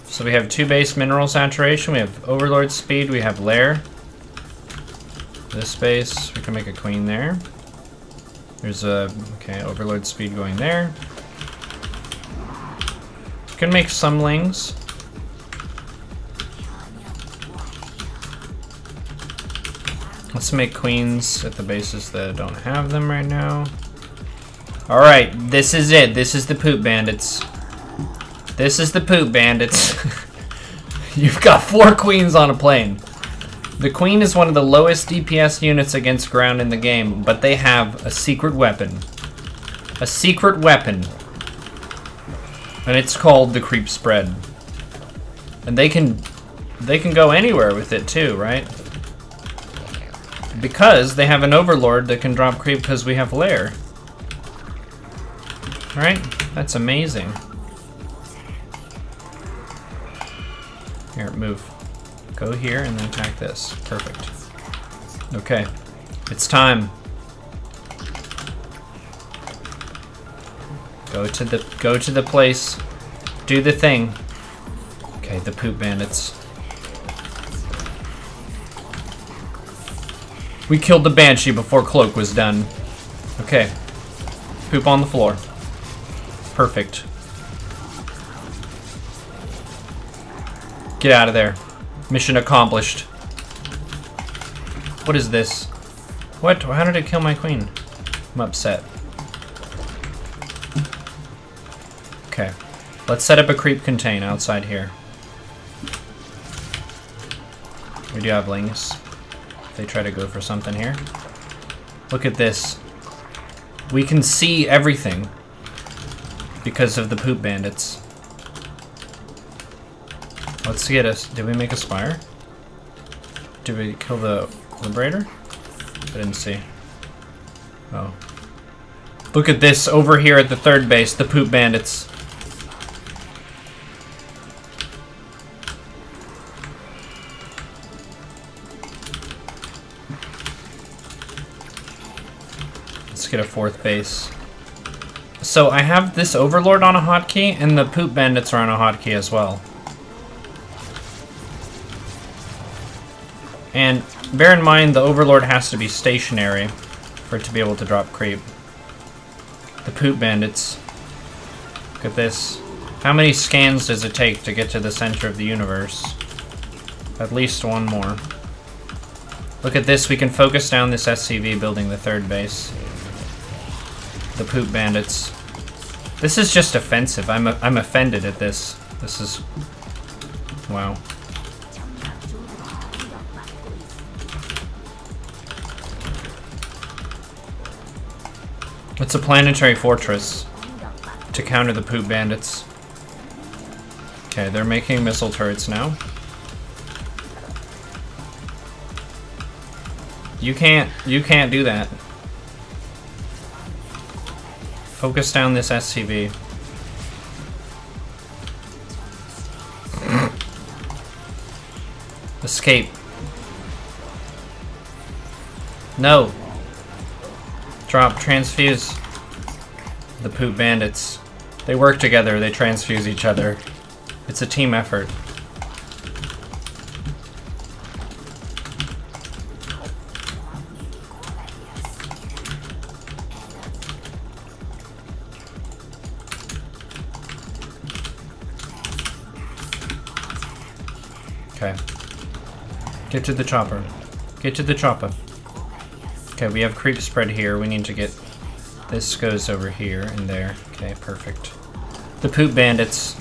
So we have 2 base mineral saturation, we have overlord speed, we have lair. This base, we can make a queen there. There's a, okay, overload speed going there. You can make some lings. Let's make queens at the bases that don't have them right now. Alright, this is it. This is the poop bandits. This is the poop bandits. You've got 4 queens on a plane. The queen is one of the lowest DPS units against ground in the game, but they have a secret weapon. A secret weapon. And it's called the creep spread. And they can go anywhere with it too, right? Because they have an overlord that can drop creep because we have lair. Right? That's amazing. Here, move. Go here and then attack this. Perfect. Okay. It's time. Go to the place. Do the thing. Okay, the poop bandits. We killed the banshee before cloak was done. Okay. Poop on the floor. Perfect. Get out of there. Mission accomplished. What is this? What? How did it kill my queen? I'm upset. Okay. Let's set up a creep contain outside here. We do have lings. If they try to go for something here. Look at this. We can see everything because of the poop bandits. Let's get us. Did we make a spire? Did we kill the liberator? I didn't see. Oh. Look at this over here at the third base, the poop bandits. Let's get a 4th base. So I have this overlord on a hotkey, and the poop bandits are on a hotkey as well. And bear in mind, the overlord has to be stationary for it to be able to drop creep. The poop bandits. Look at this. How many scans does it take to get to the center of the universe? At least 1 more. Look at this. We can focus down this SCV building the 3rd base. The poop bandits. This is just offensive. I'm offended at this. This is... wow. It's a planetary fortress to counter the poop bandits. Okay, they're making missile turrets now. You can't do that. Focus down this SCV. Escape. No. Drop, transfuse. The poop bandits. They work together, they transfuse each other. It's a team effort. Okay. Get to the chopper. Get to the chopper. Okay, we have creep spread here. We need to get... This goes over here and there. Okay, perfect. The poop bandits.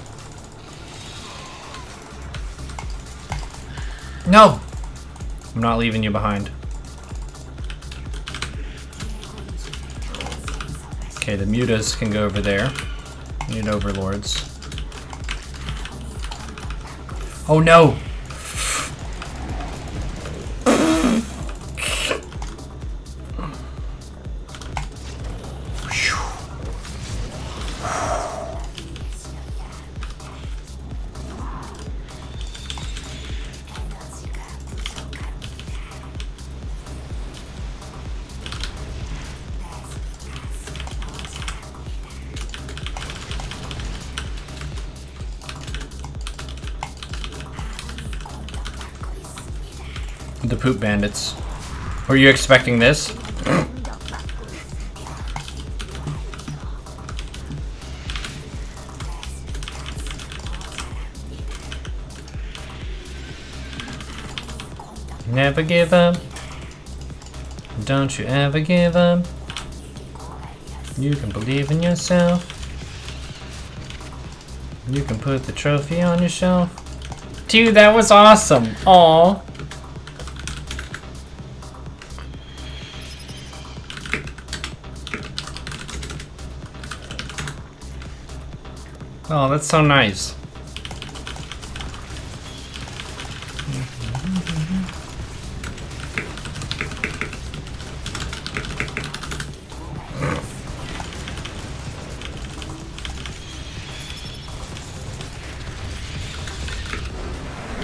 No! I'm not leaving you behind. Okay, the mutas can go over there. We need overlords. Oh no! The poop bandits. Were you expecting this? Never give up. Don't you ever give up. You can believe in yourself. You can put the trophy on your shelf. Dude, that was awesome. Aww. Oh, that's so nice.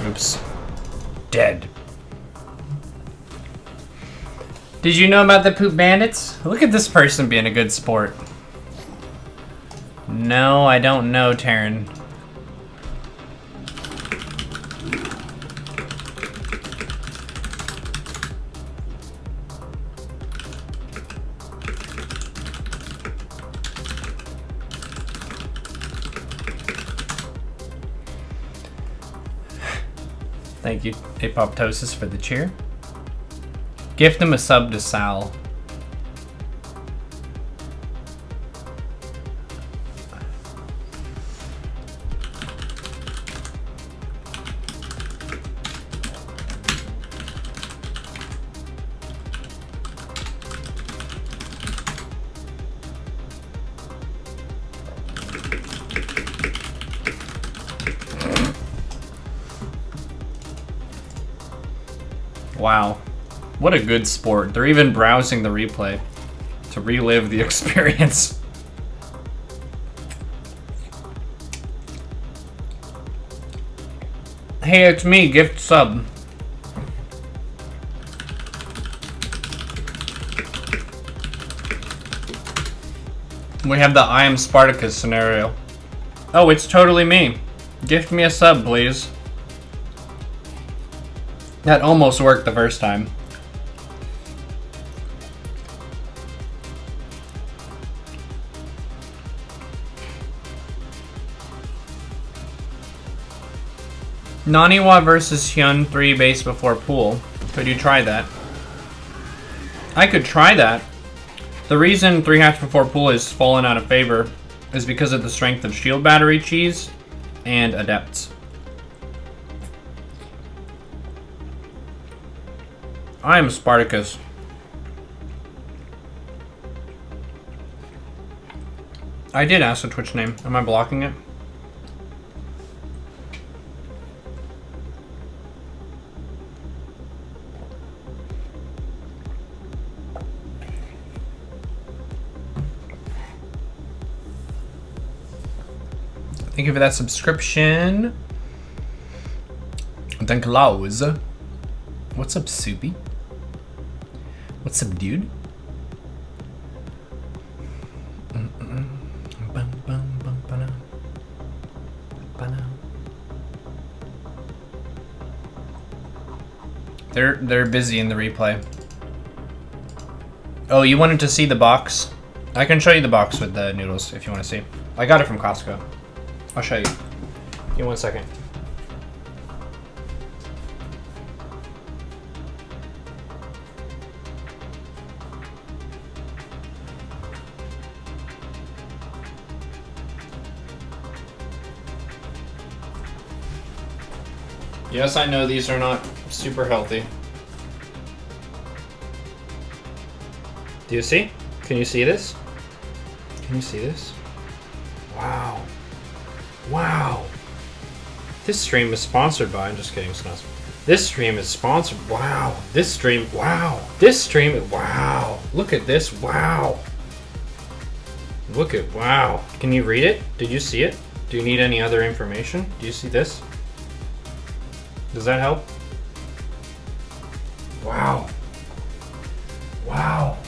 Oops. Dead. Did you know about the poop bandits? Look at this person being a good sport. No, I don't know, Taryn. Thank you, Apoptosis, for the cheer. Gift him a sub to Sal. Wow, what a good sport. They're even browsing the replay to relive the experience. Hey, it's me, gift sub. We have the I am Spartacus scenario. Oh, it's totally me. Gift me a sub, please. That almost worked the first time. Naniwa versus Hyun 3 base before pool. Could you try that? I could try that. The reason 3 hatch before pool is fallen out of favor is because of the strength of shield battery cheese and adepts. I am Spartacus. I did ask the Twitch name. Am I blocking it? Thank you for that subscription. Thank Laus. What's up, Soupy? What's up, dude? They're busy in the replay. Oh, you wanted to see the box? I can show you the box with the noodles if you want to see. I got it from Costco. I'll show you. Give me 1 second. Yes, I know these are not super healthy. Do you see? Can you see this? Can you see this? Wow. Wow. This stream is sponsored by, I'm just kidding, it's not. This stream is sponsored, wow. This stream, wow. This stream, wow. Look at this, wow. Look at, wow. Can you read it? Did you see it? Do you need any other information? Do you see this? Does that help? Wow. Wow.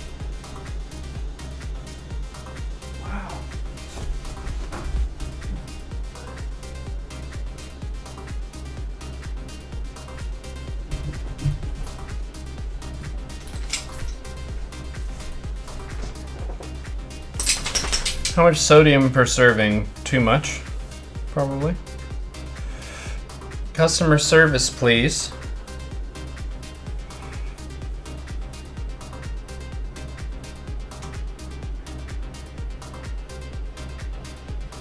Wow. How much sodium per serving? Too much, probably. Customer service, please.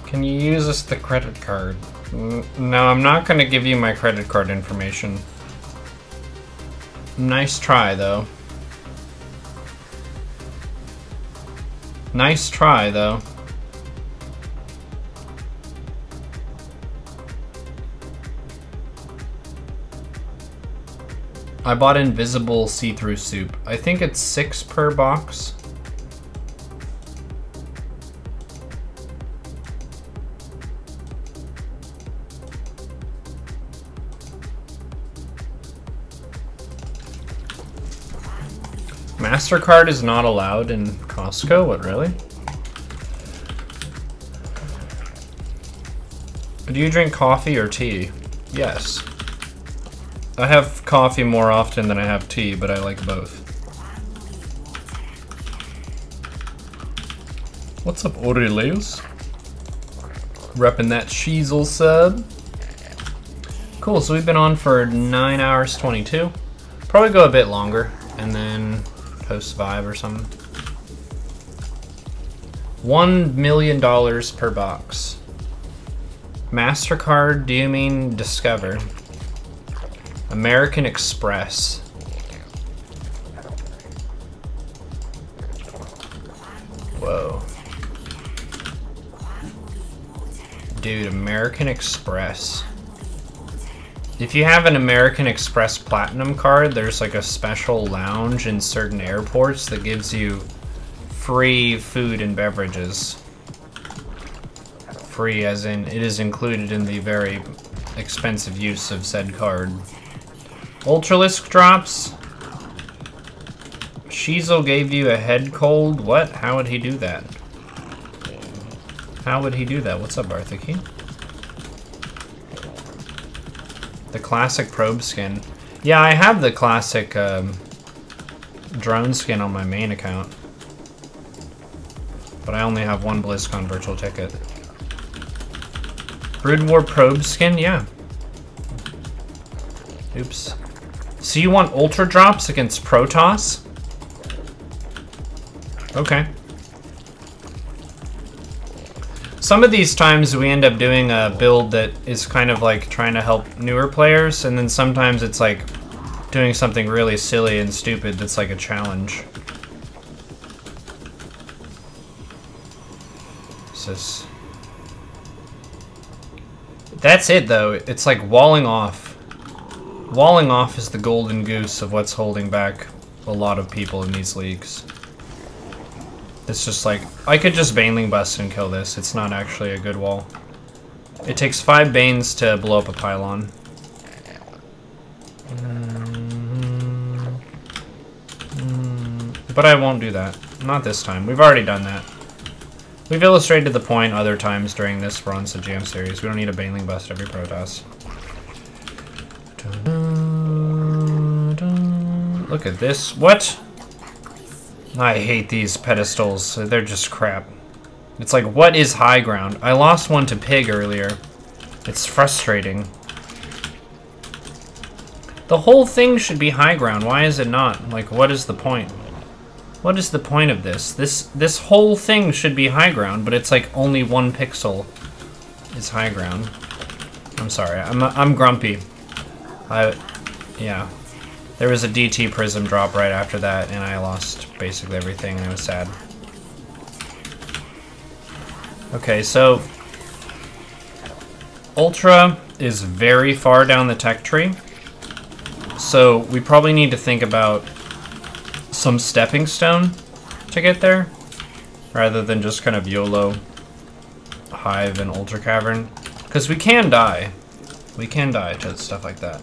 Can you use us the credit card? No, I'm not going to give you my credit card information. Nice try, though. Nice try, though. I bought invisible see-through soup. I think it's 6 per box. MasterCard is not allowed in Costco? What, really? Do you drink coffee or tea? Yes. I have coffee more often than I have tea, but I like both. What's up, Aurelius? Reppin' that Sheezel sub. Cool, so we've been on for 9 hours 22. Probably go a bit longer, and then post Vive or something. $1 million per box. MasterCard, do you mean Discover? American Express. Whoa. Dude, American Express. If you have an American Express Platinum card, there's like a special lounge in certain airports that gives you free food and beverages. Free as in, it is included in the very expensive use of said card. Ultralisk drops? Sheezel gave you a head cold? What? How would he do that? How would he do that? What's up, Arthaki? The classic probe skin. Yeah, I have the classic drone skin on my main account. But I only have one BlizzCon virtual ticket. Brood War probe skin? Yeah. Oops. So you want Ultra drops against Protoss? Okay. Some of these times we end up doing a build that is kind of like trying to help newer players, and then sometimes it's like doing something really silly and stupid that's like a challenge. That's it though, it's like walling off. Walling off is the golden goose of what's holding back a lot of people in these leagues. It's just like, I could just Baneling Bust and kill this. It's not actually a good wall. It takes 5 Banes to blow up a pylon. But I won't do that. Not this time. We've already done that. We've illustrated the point other times during this Bronze Jam series. We don't need a Baneling Bust every Protoss. Look at this. What? I hate these pedestals. They're just crap. It's like, what is high ground? I lost one to Pig earlier. It's frustrating. The whole thing should be high ground. Why is it not? Like, what is the point? What is the point of this? This whole thing should be high ground, but it's like only 1 pixel is high ground. I'm sorry. I'm grumpy. Yeah. There was a DT prism drop right after that, and I lost basically everything, and I was sad. Okay, so Ultra is very far down the tech tree, so we probably need to think about some stepping stone to get there, rather than just kind of YOLO Hive and Ultra Cavern, because we can die. We can die to stuff like that.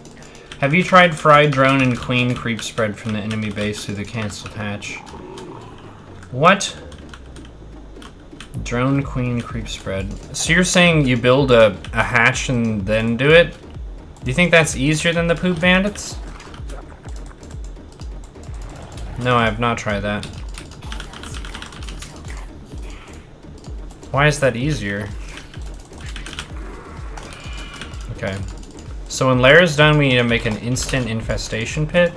Have you tried fried drone and queen creep spread from the enemy base through the canceled hatch? What? Drone queen creep spread. So you're saying you build a hatch and then do it? Do you think that's easier than the poop bandits? No, I have not tried that. Why is that easier? Okay. So when lair is done, we need to make an instant infestation pit.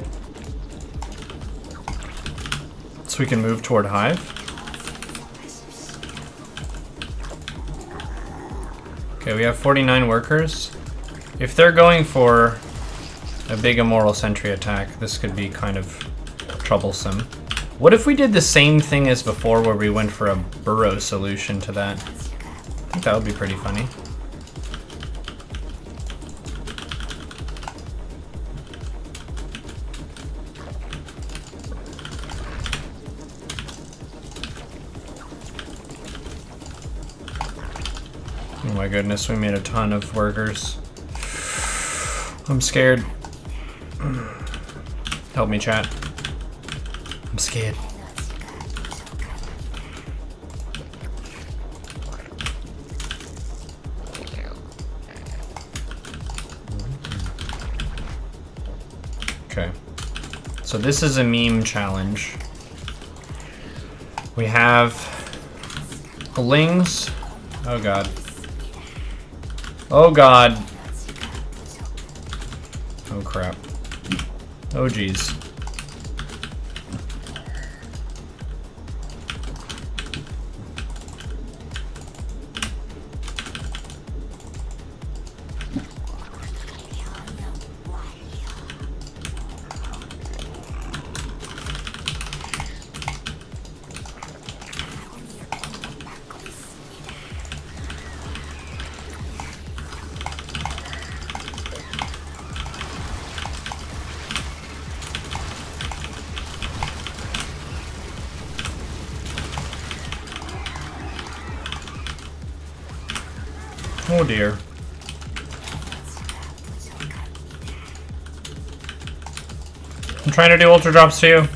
So we can move toward hive. Okay, we have 49 workers. If they're going for a big immoral sentry attack, this could be kind of troublesome. What if we did the same thing as before where we went for a burrow solution to that? I think that would be pretty funny. Oh my goodness, we made a ton of workers. I'm scared. Help me, chat. I'm scared. Okay. So this is a meme challenge. We have lings. Oh god. Oh god. Oh crap. Oh geez. Oh dear. I'm trying to do ultra drops too.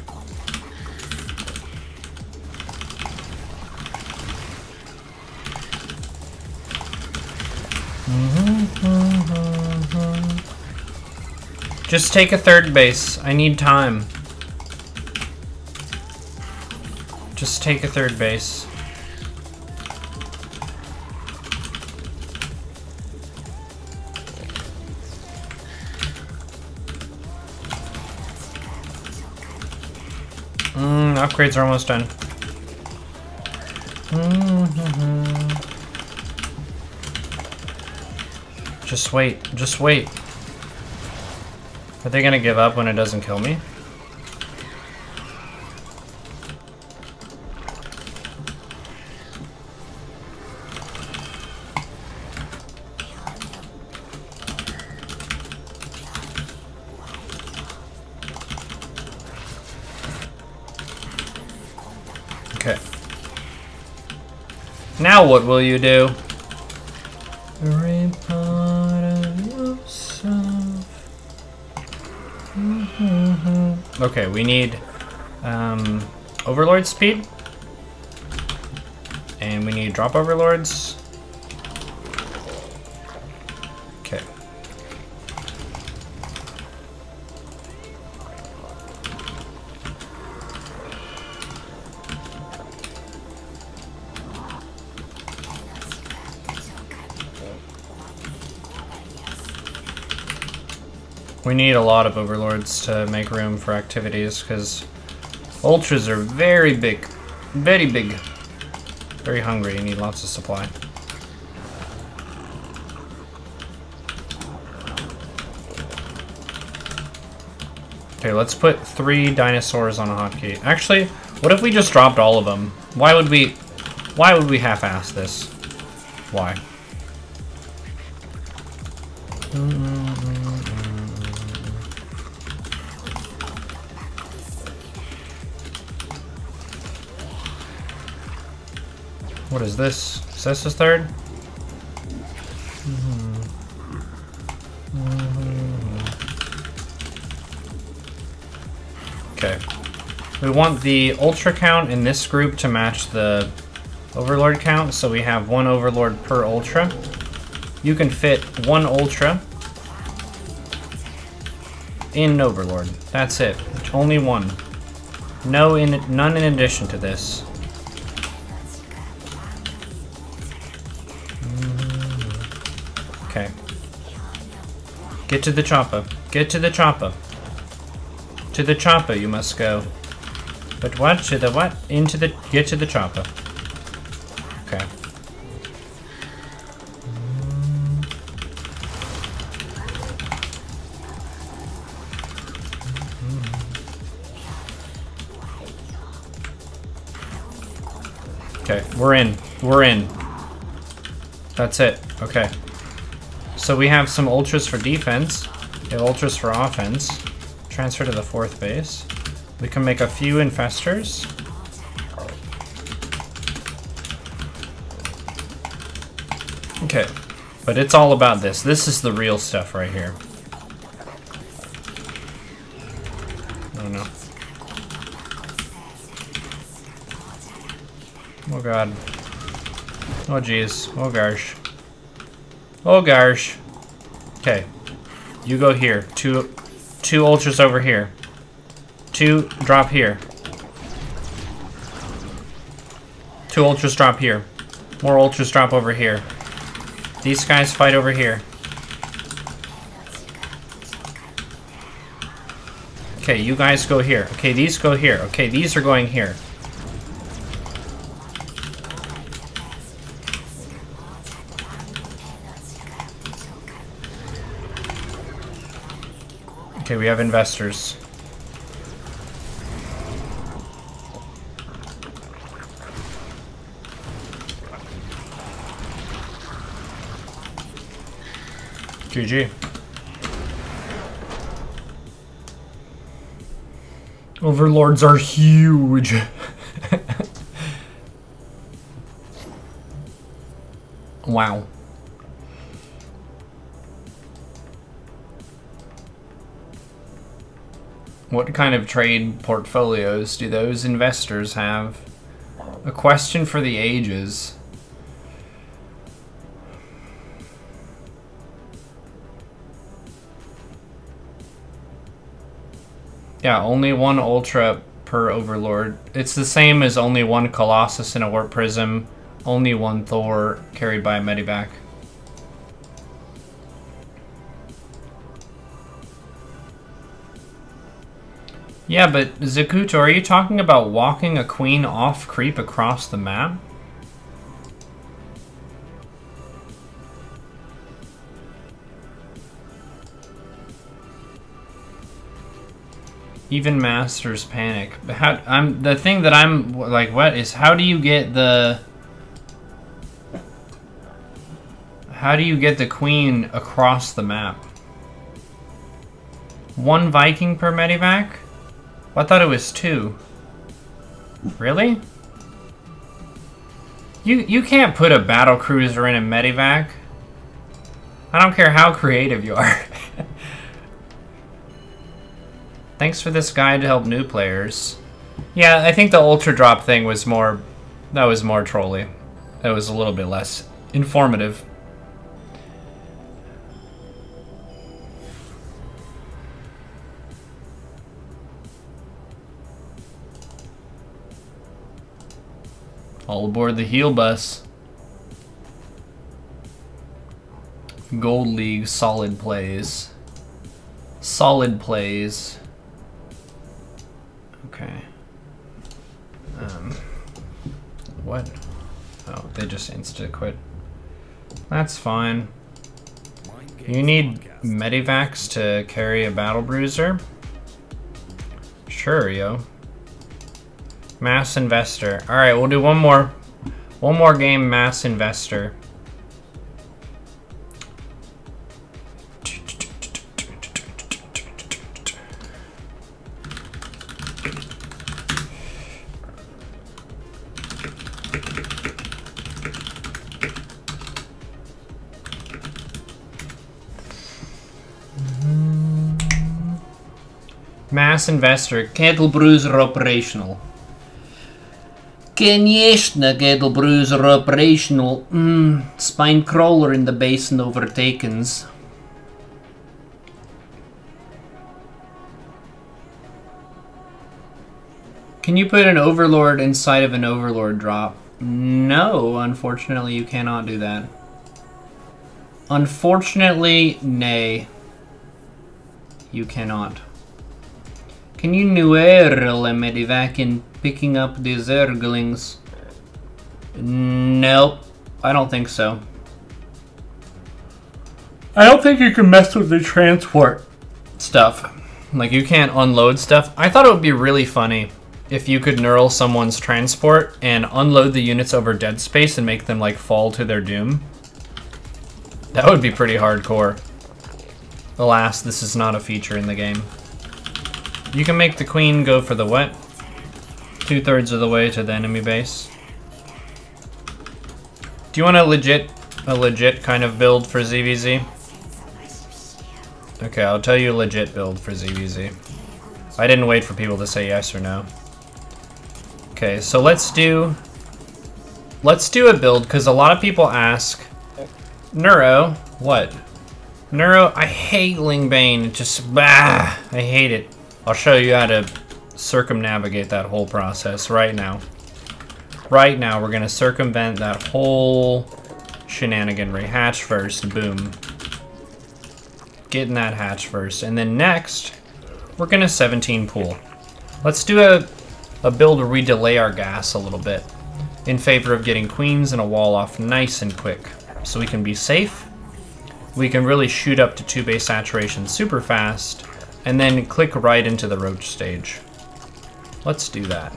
Just take a third base. I need time. Just take a third base. Upgrades are almost done. Just wait. Just wait. Are they gonna give up when it doesn't kill me? Okay. Now what will you do? Every part of yourself. Okay, we need Overlord speed. And we need drop overlords. Okay. We need a lot of overlords to make room for activities because ultras are very big, very big, very hungry. You need lots of supply. Okay, let's put 3 dinosaurs on a hotkey. Actually, what if we just dropped all of them? Why would we half-ass this? Why? What is this? Is this his third? Okay. We want the Ultra count in this group to match the Overlord count, so we have 1 Overlord per Ultra. You can fit 1 Ultra in Overlord. That's it. Only 1. None in addition to this. Okay. Get to the chopper. Get to the chopper. To the chopper you must go. But what? To the what? Get to the chopper. Okay. Okay, we're in. We're in. That's it. Okay. So we have some ultras for defense. We have ultras for offense. Transfer to the 4th base. We can make a few infestors. Okay. But it's all about this. This is the real stuff right here. I don't know. Oh god. Oh jeez. Oh gosh. Oh gosh. Okay. You go here. Two ultras over here. 2 drop here. 2 ultras drop here. More ultras drop over here. These guys fight over here. Okay, you guys go here. Okay, these go here. Okay, these are going here. Okay, we have investors. GG. Overlords are huge. Wow. What kind of trade portfolios do those investors have? A question for the ages. Yeah, only 1 Ultra per Overlord. It's the same as only 1 Colossus in a Warp Prism, only 1 Thor carried by a Medivac. Yeah, but Zakuto, are you talking about walking a queen off creep across the map? Even masters panic. The thing that I'm like, what is, how do you get the queen across the map? 1 Viking per Medivac? I thought it was 2. Really? You can't put a battle cruiser in a Medivac. I don't care how creative you are. Thanks for this guide to help new players. Yeah, I think the Ultra Drop thing was more... that was more trolly. That was a little bit less informative. All aboard the heal bus. Gold League solid plays. Solid plays. Okay. What? Oh, they just insta-quit. That's fine. You need Medivacs to carry a battle bruiser? Sure, yo. Mass Investor. Alright, we'll do one more game, Mass Investor. Mass Investor. Kettle brews are operational. Конечно, kettle brews are operational. Spine crawler in the basin overtakens. Can you put an Overlord inside of an Overlord drop? No, unfortunately you cannot do that. Unfortunately, nay. You cannot. Can you Neuro medivac in picking up the Zerglings? Nope. I don't think so. I don't think you can mess with the transport stuff. Like, you can't unload stuff. I thought it would be really funny if you could neural someone's transport and unload the units over dead space and make them, like, fall to their doom. That would be pretty hardcore. Alas, this is not a feature in the game. You can make the queen go for the wet 2/3 of the way to the enemy base. Do you want a legit kind of build for ZVZ? Okay, I'll tell you a legit build for ZVZ. I didn't wait for people to say yes or no. Okay, so let's do a build, because a lot of people ask, Neuro, what? Neuro, I hate Lingbane. It just, I hate it. I'll show you how to circumnavigate that whole process right now. Right now, we're gonna circumvent that whole shenaniganry. Hatch first, boom. Get in that hatch first, and then next, we're gonna 17 pool. Let's do a build where we delay our gas a little bit in favor of getting queens and a wall off nice and quick, so we can be safe. We can really shoot up to 2 base saturation super fast, and then click right into the roach stage. Let's do that.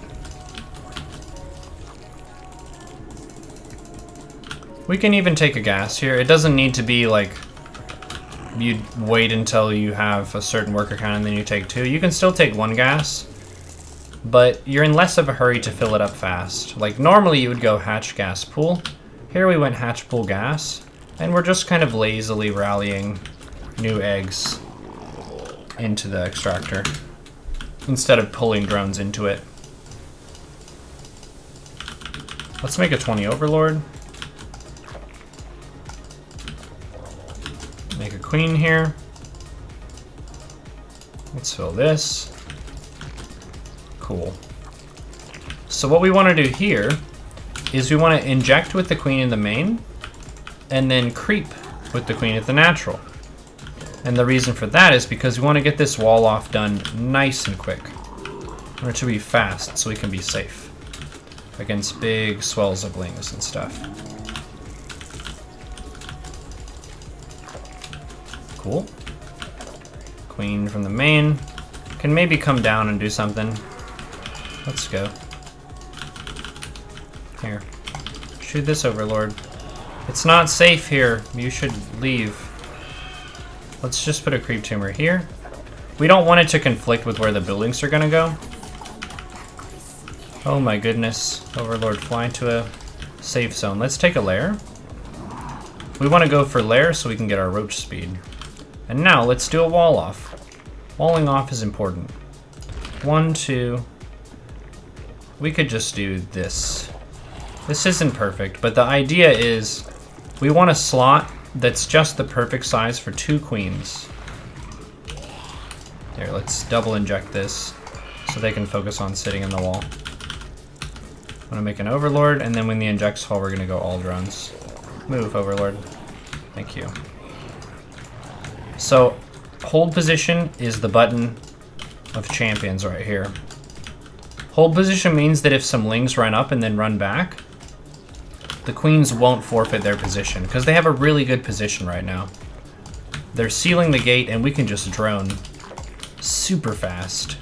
We can even take a gas here. It doesn't need to be like you wait until you have a certain worker count and then you take 2. You can still take 1 gas, but you're in less of a hurry to fill it up fast. Like normally you would go hatch gas pool. Here we went hatch pool gas, and we're just kind of lazily rallying new eggs into the extractor instead of pulling drones into it. Let's make a 20 Overlord. Make a queen here. Let's fill this. Cool. So what we want to do here is we want to inject with the queen in the main and then creep with the queen at the natural. And the reason for that is because we want to get this wall off done nice and quick. We want it to be fast so we can be safe against big swells of lings and stuff. Cool. Queen from the main. Can maybe come down and do something. Let's go. Here. Shoot this Overlord. It's not safe here. You should leave. Let's just put a creep tumor here. We don't want it to conflict with where the buildings are gonna go. Oh my goodness. Overlord fly into a safe zone. Let's take a lair. We want to go for lair so we can get our roach speed. And now let's do a wall off. Walling off is important. 1, 2. We could just do this. This isn't perfect, but the idea is we want a slot that's just the perfect size for 2 queens. Here, let's double inject this so they can focus on sitting in the wall. I'm gonna make an Overlord, and then when the injects fall, we're gonna go all drones. Move, Overlord. Thank you. So, hold position is the button of champions right here. Hold position means that if some lings run up and then run back, the queens won't forfeit their position, because they have a really good position right now. They're sealing the gate, and we can just drone super fast.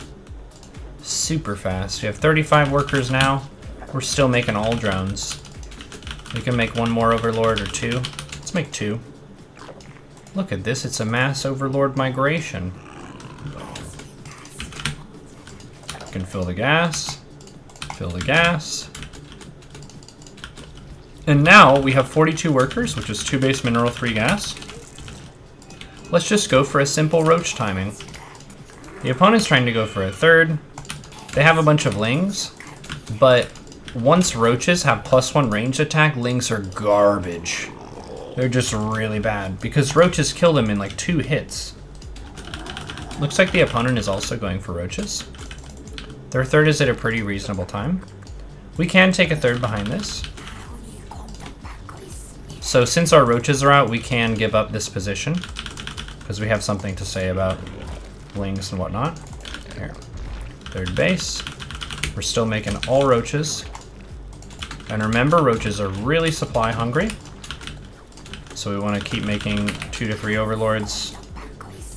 super fast. We have 35 workers now. We're still making all drones. We can make one more overlord or two. Let's make two. Look at this, it's a mass overlord migration. You can fill the gas. Fill the gas. And now we have 42 workers, which is 2 base mineral, 3 gas. Let's just go for a simple roach timing. The opponent's trying to go for a third. They have a bunch of lings, but once roaches have +1 ranged attack, lings are garbage. They're just really bad because roaches kill them in like 2 hits. Looks like the opponent is also going for roaches. Their third is at a pretty reasonable time. We can take a third behind this. So since our roaches are out, we can give up this position because we have something to say about lings and whatnot. Here, third base. We're still making all roaches. And remember, roaches are really supply hungry. So we want to keep making 2 to 3 overlords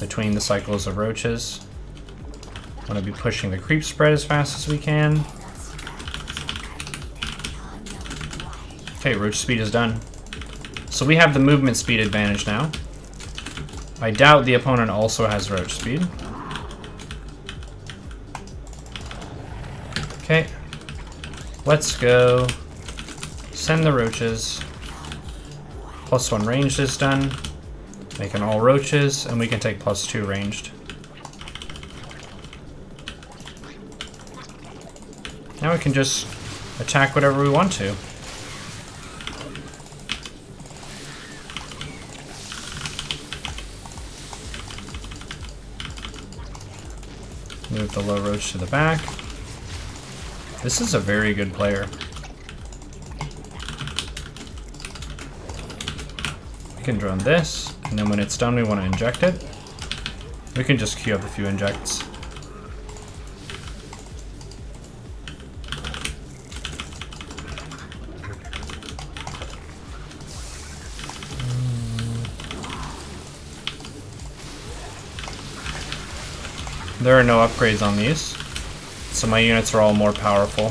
between the cycles of roaches. Want to be pushing the creep spread as fast as we can. Okay, roach speed is done. So we have the movement speed advantage now. I doubt the opponent also has roach speed. Okay, let's go. Send the roaches. +1 ranged is done. Making all roaches, and we can take +2 ranged. Now we can just attack whatever we want to. Move the low roach to the back. This is a very good player. We can drone this, and then when it's done we want to inject it. We can just queue up a few injects. There are no upgrades on these, so my units are all more powerful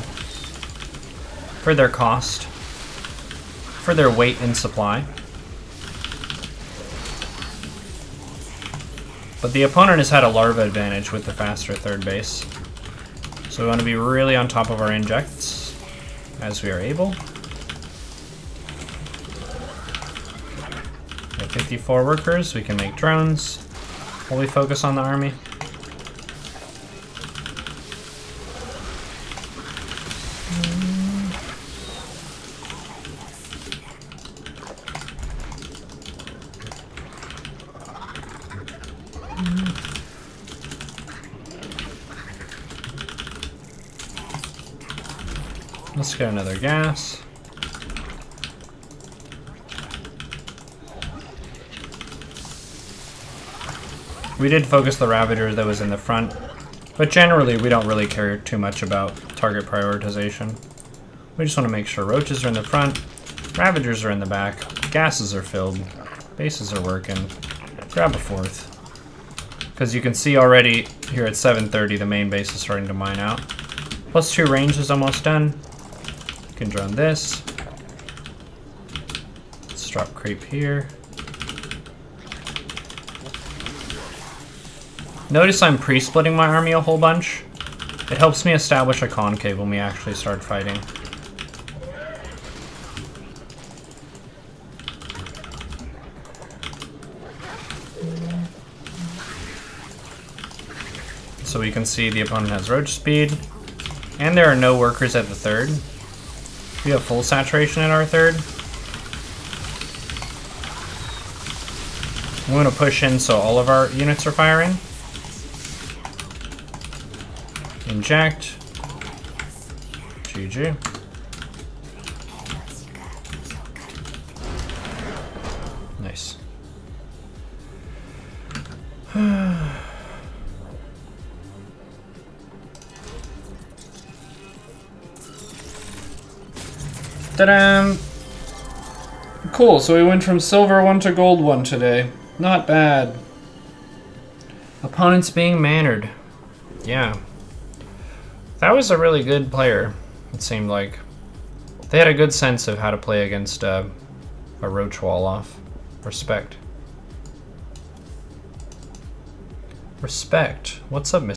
for their cost, for their weight and supply. But the opponent has had a larva advantage with the faster third base, so we want to be really on top of our injects as we are able. We have 54 workers, we can make drones while we focus on the army. Let's get another gas. We did focus the Ravager that was in the front, but generally we don't really care too much about target prioritization. We just want to make sure roaches are in the front, Ravagers are in the back, gases are filled, bases are working. Grab a fourth. Because you can see already here at 7:30 the main base is starting to mine out. +2 range is almost done. You can drone this. Let's drop creep here. Notice I'm pre-splitting my army a whole bunch. It helps me establish a concave when we actually start fighting. So we can see the opponent has roach speed, and there are no workers at the third. We have full saturation at our third. I'm going to push in so all of our units are firing. Inject. GG. Nice. Ta-da! Cool, so we went from silver 1 to gold 1 today. Not bad. Opponents being mannered. Yeah. That was a really good player, it seemed like. They had a good sense of how to play against a roach wall-off. Respect. Respect. What's up, Mr.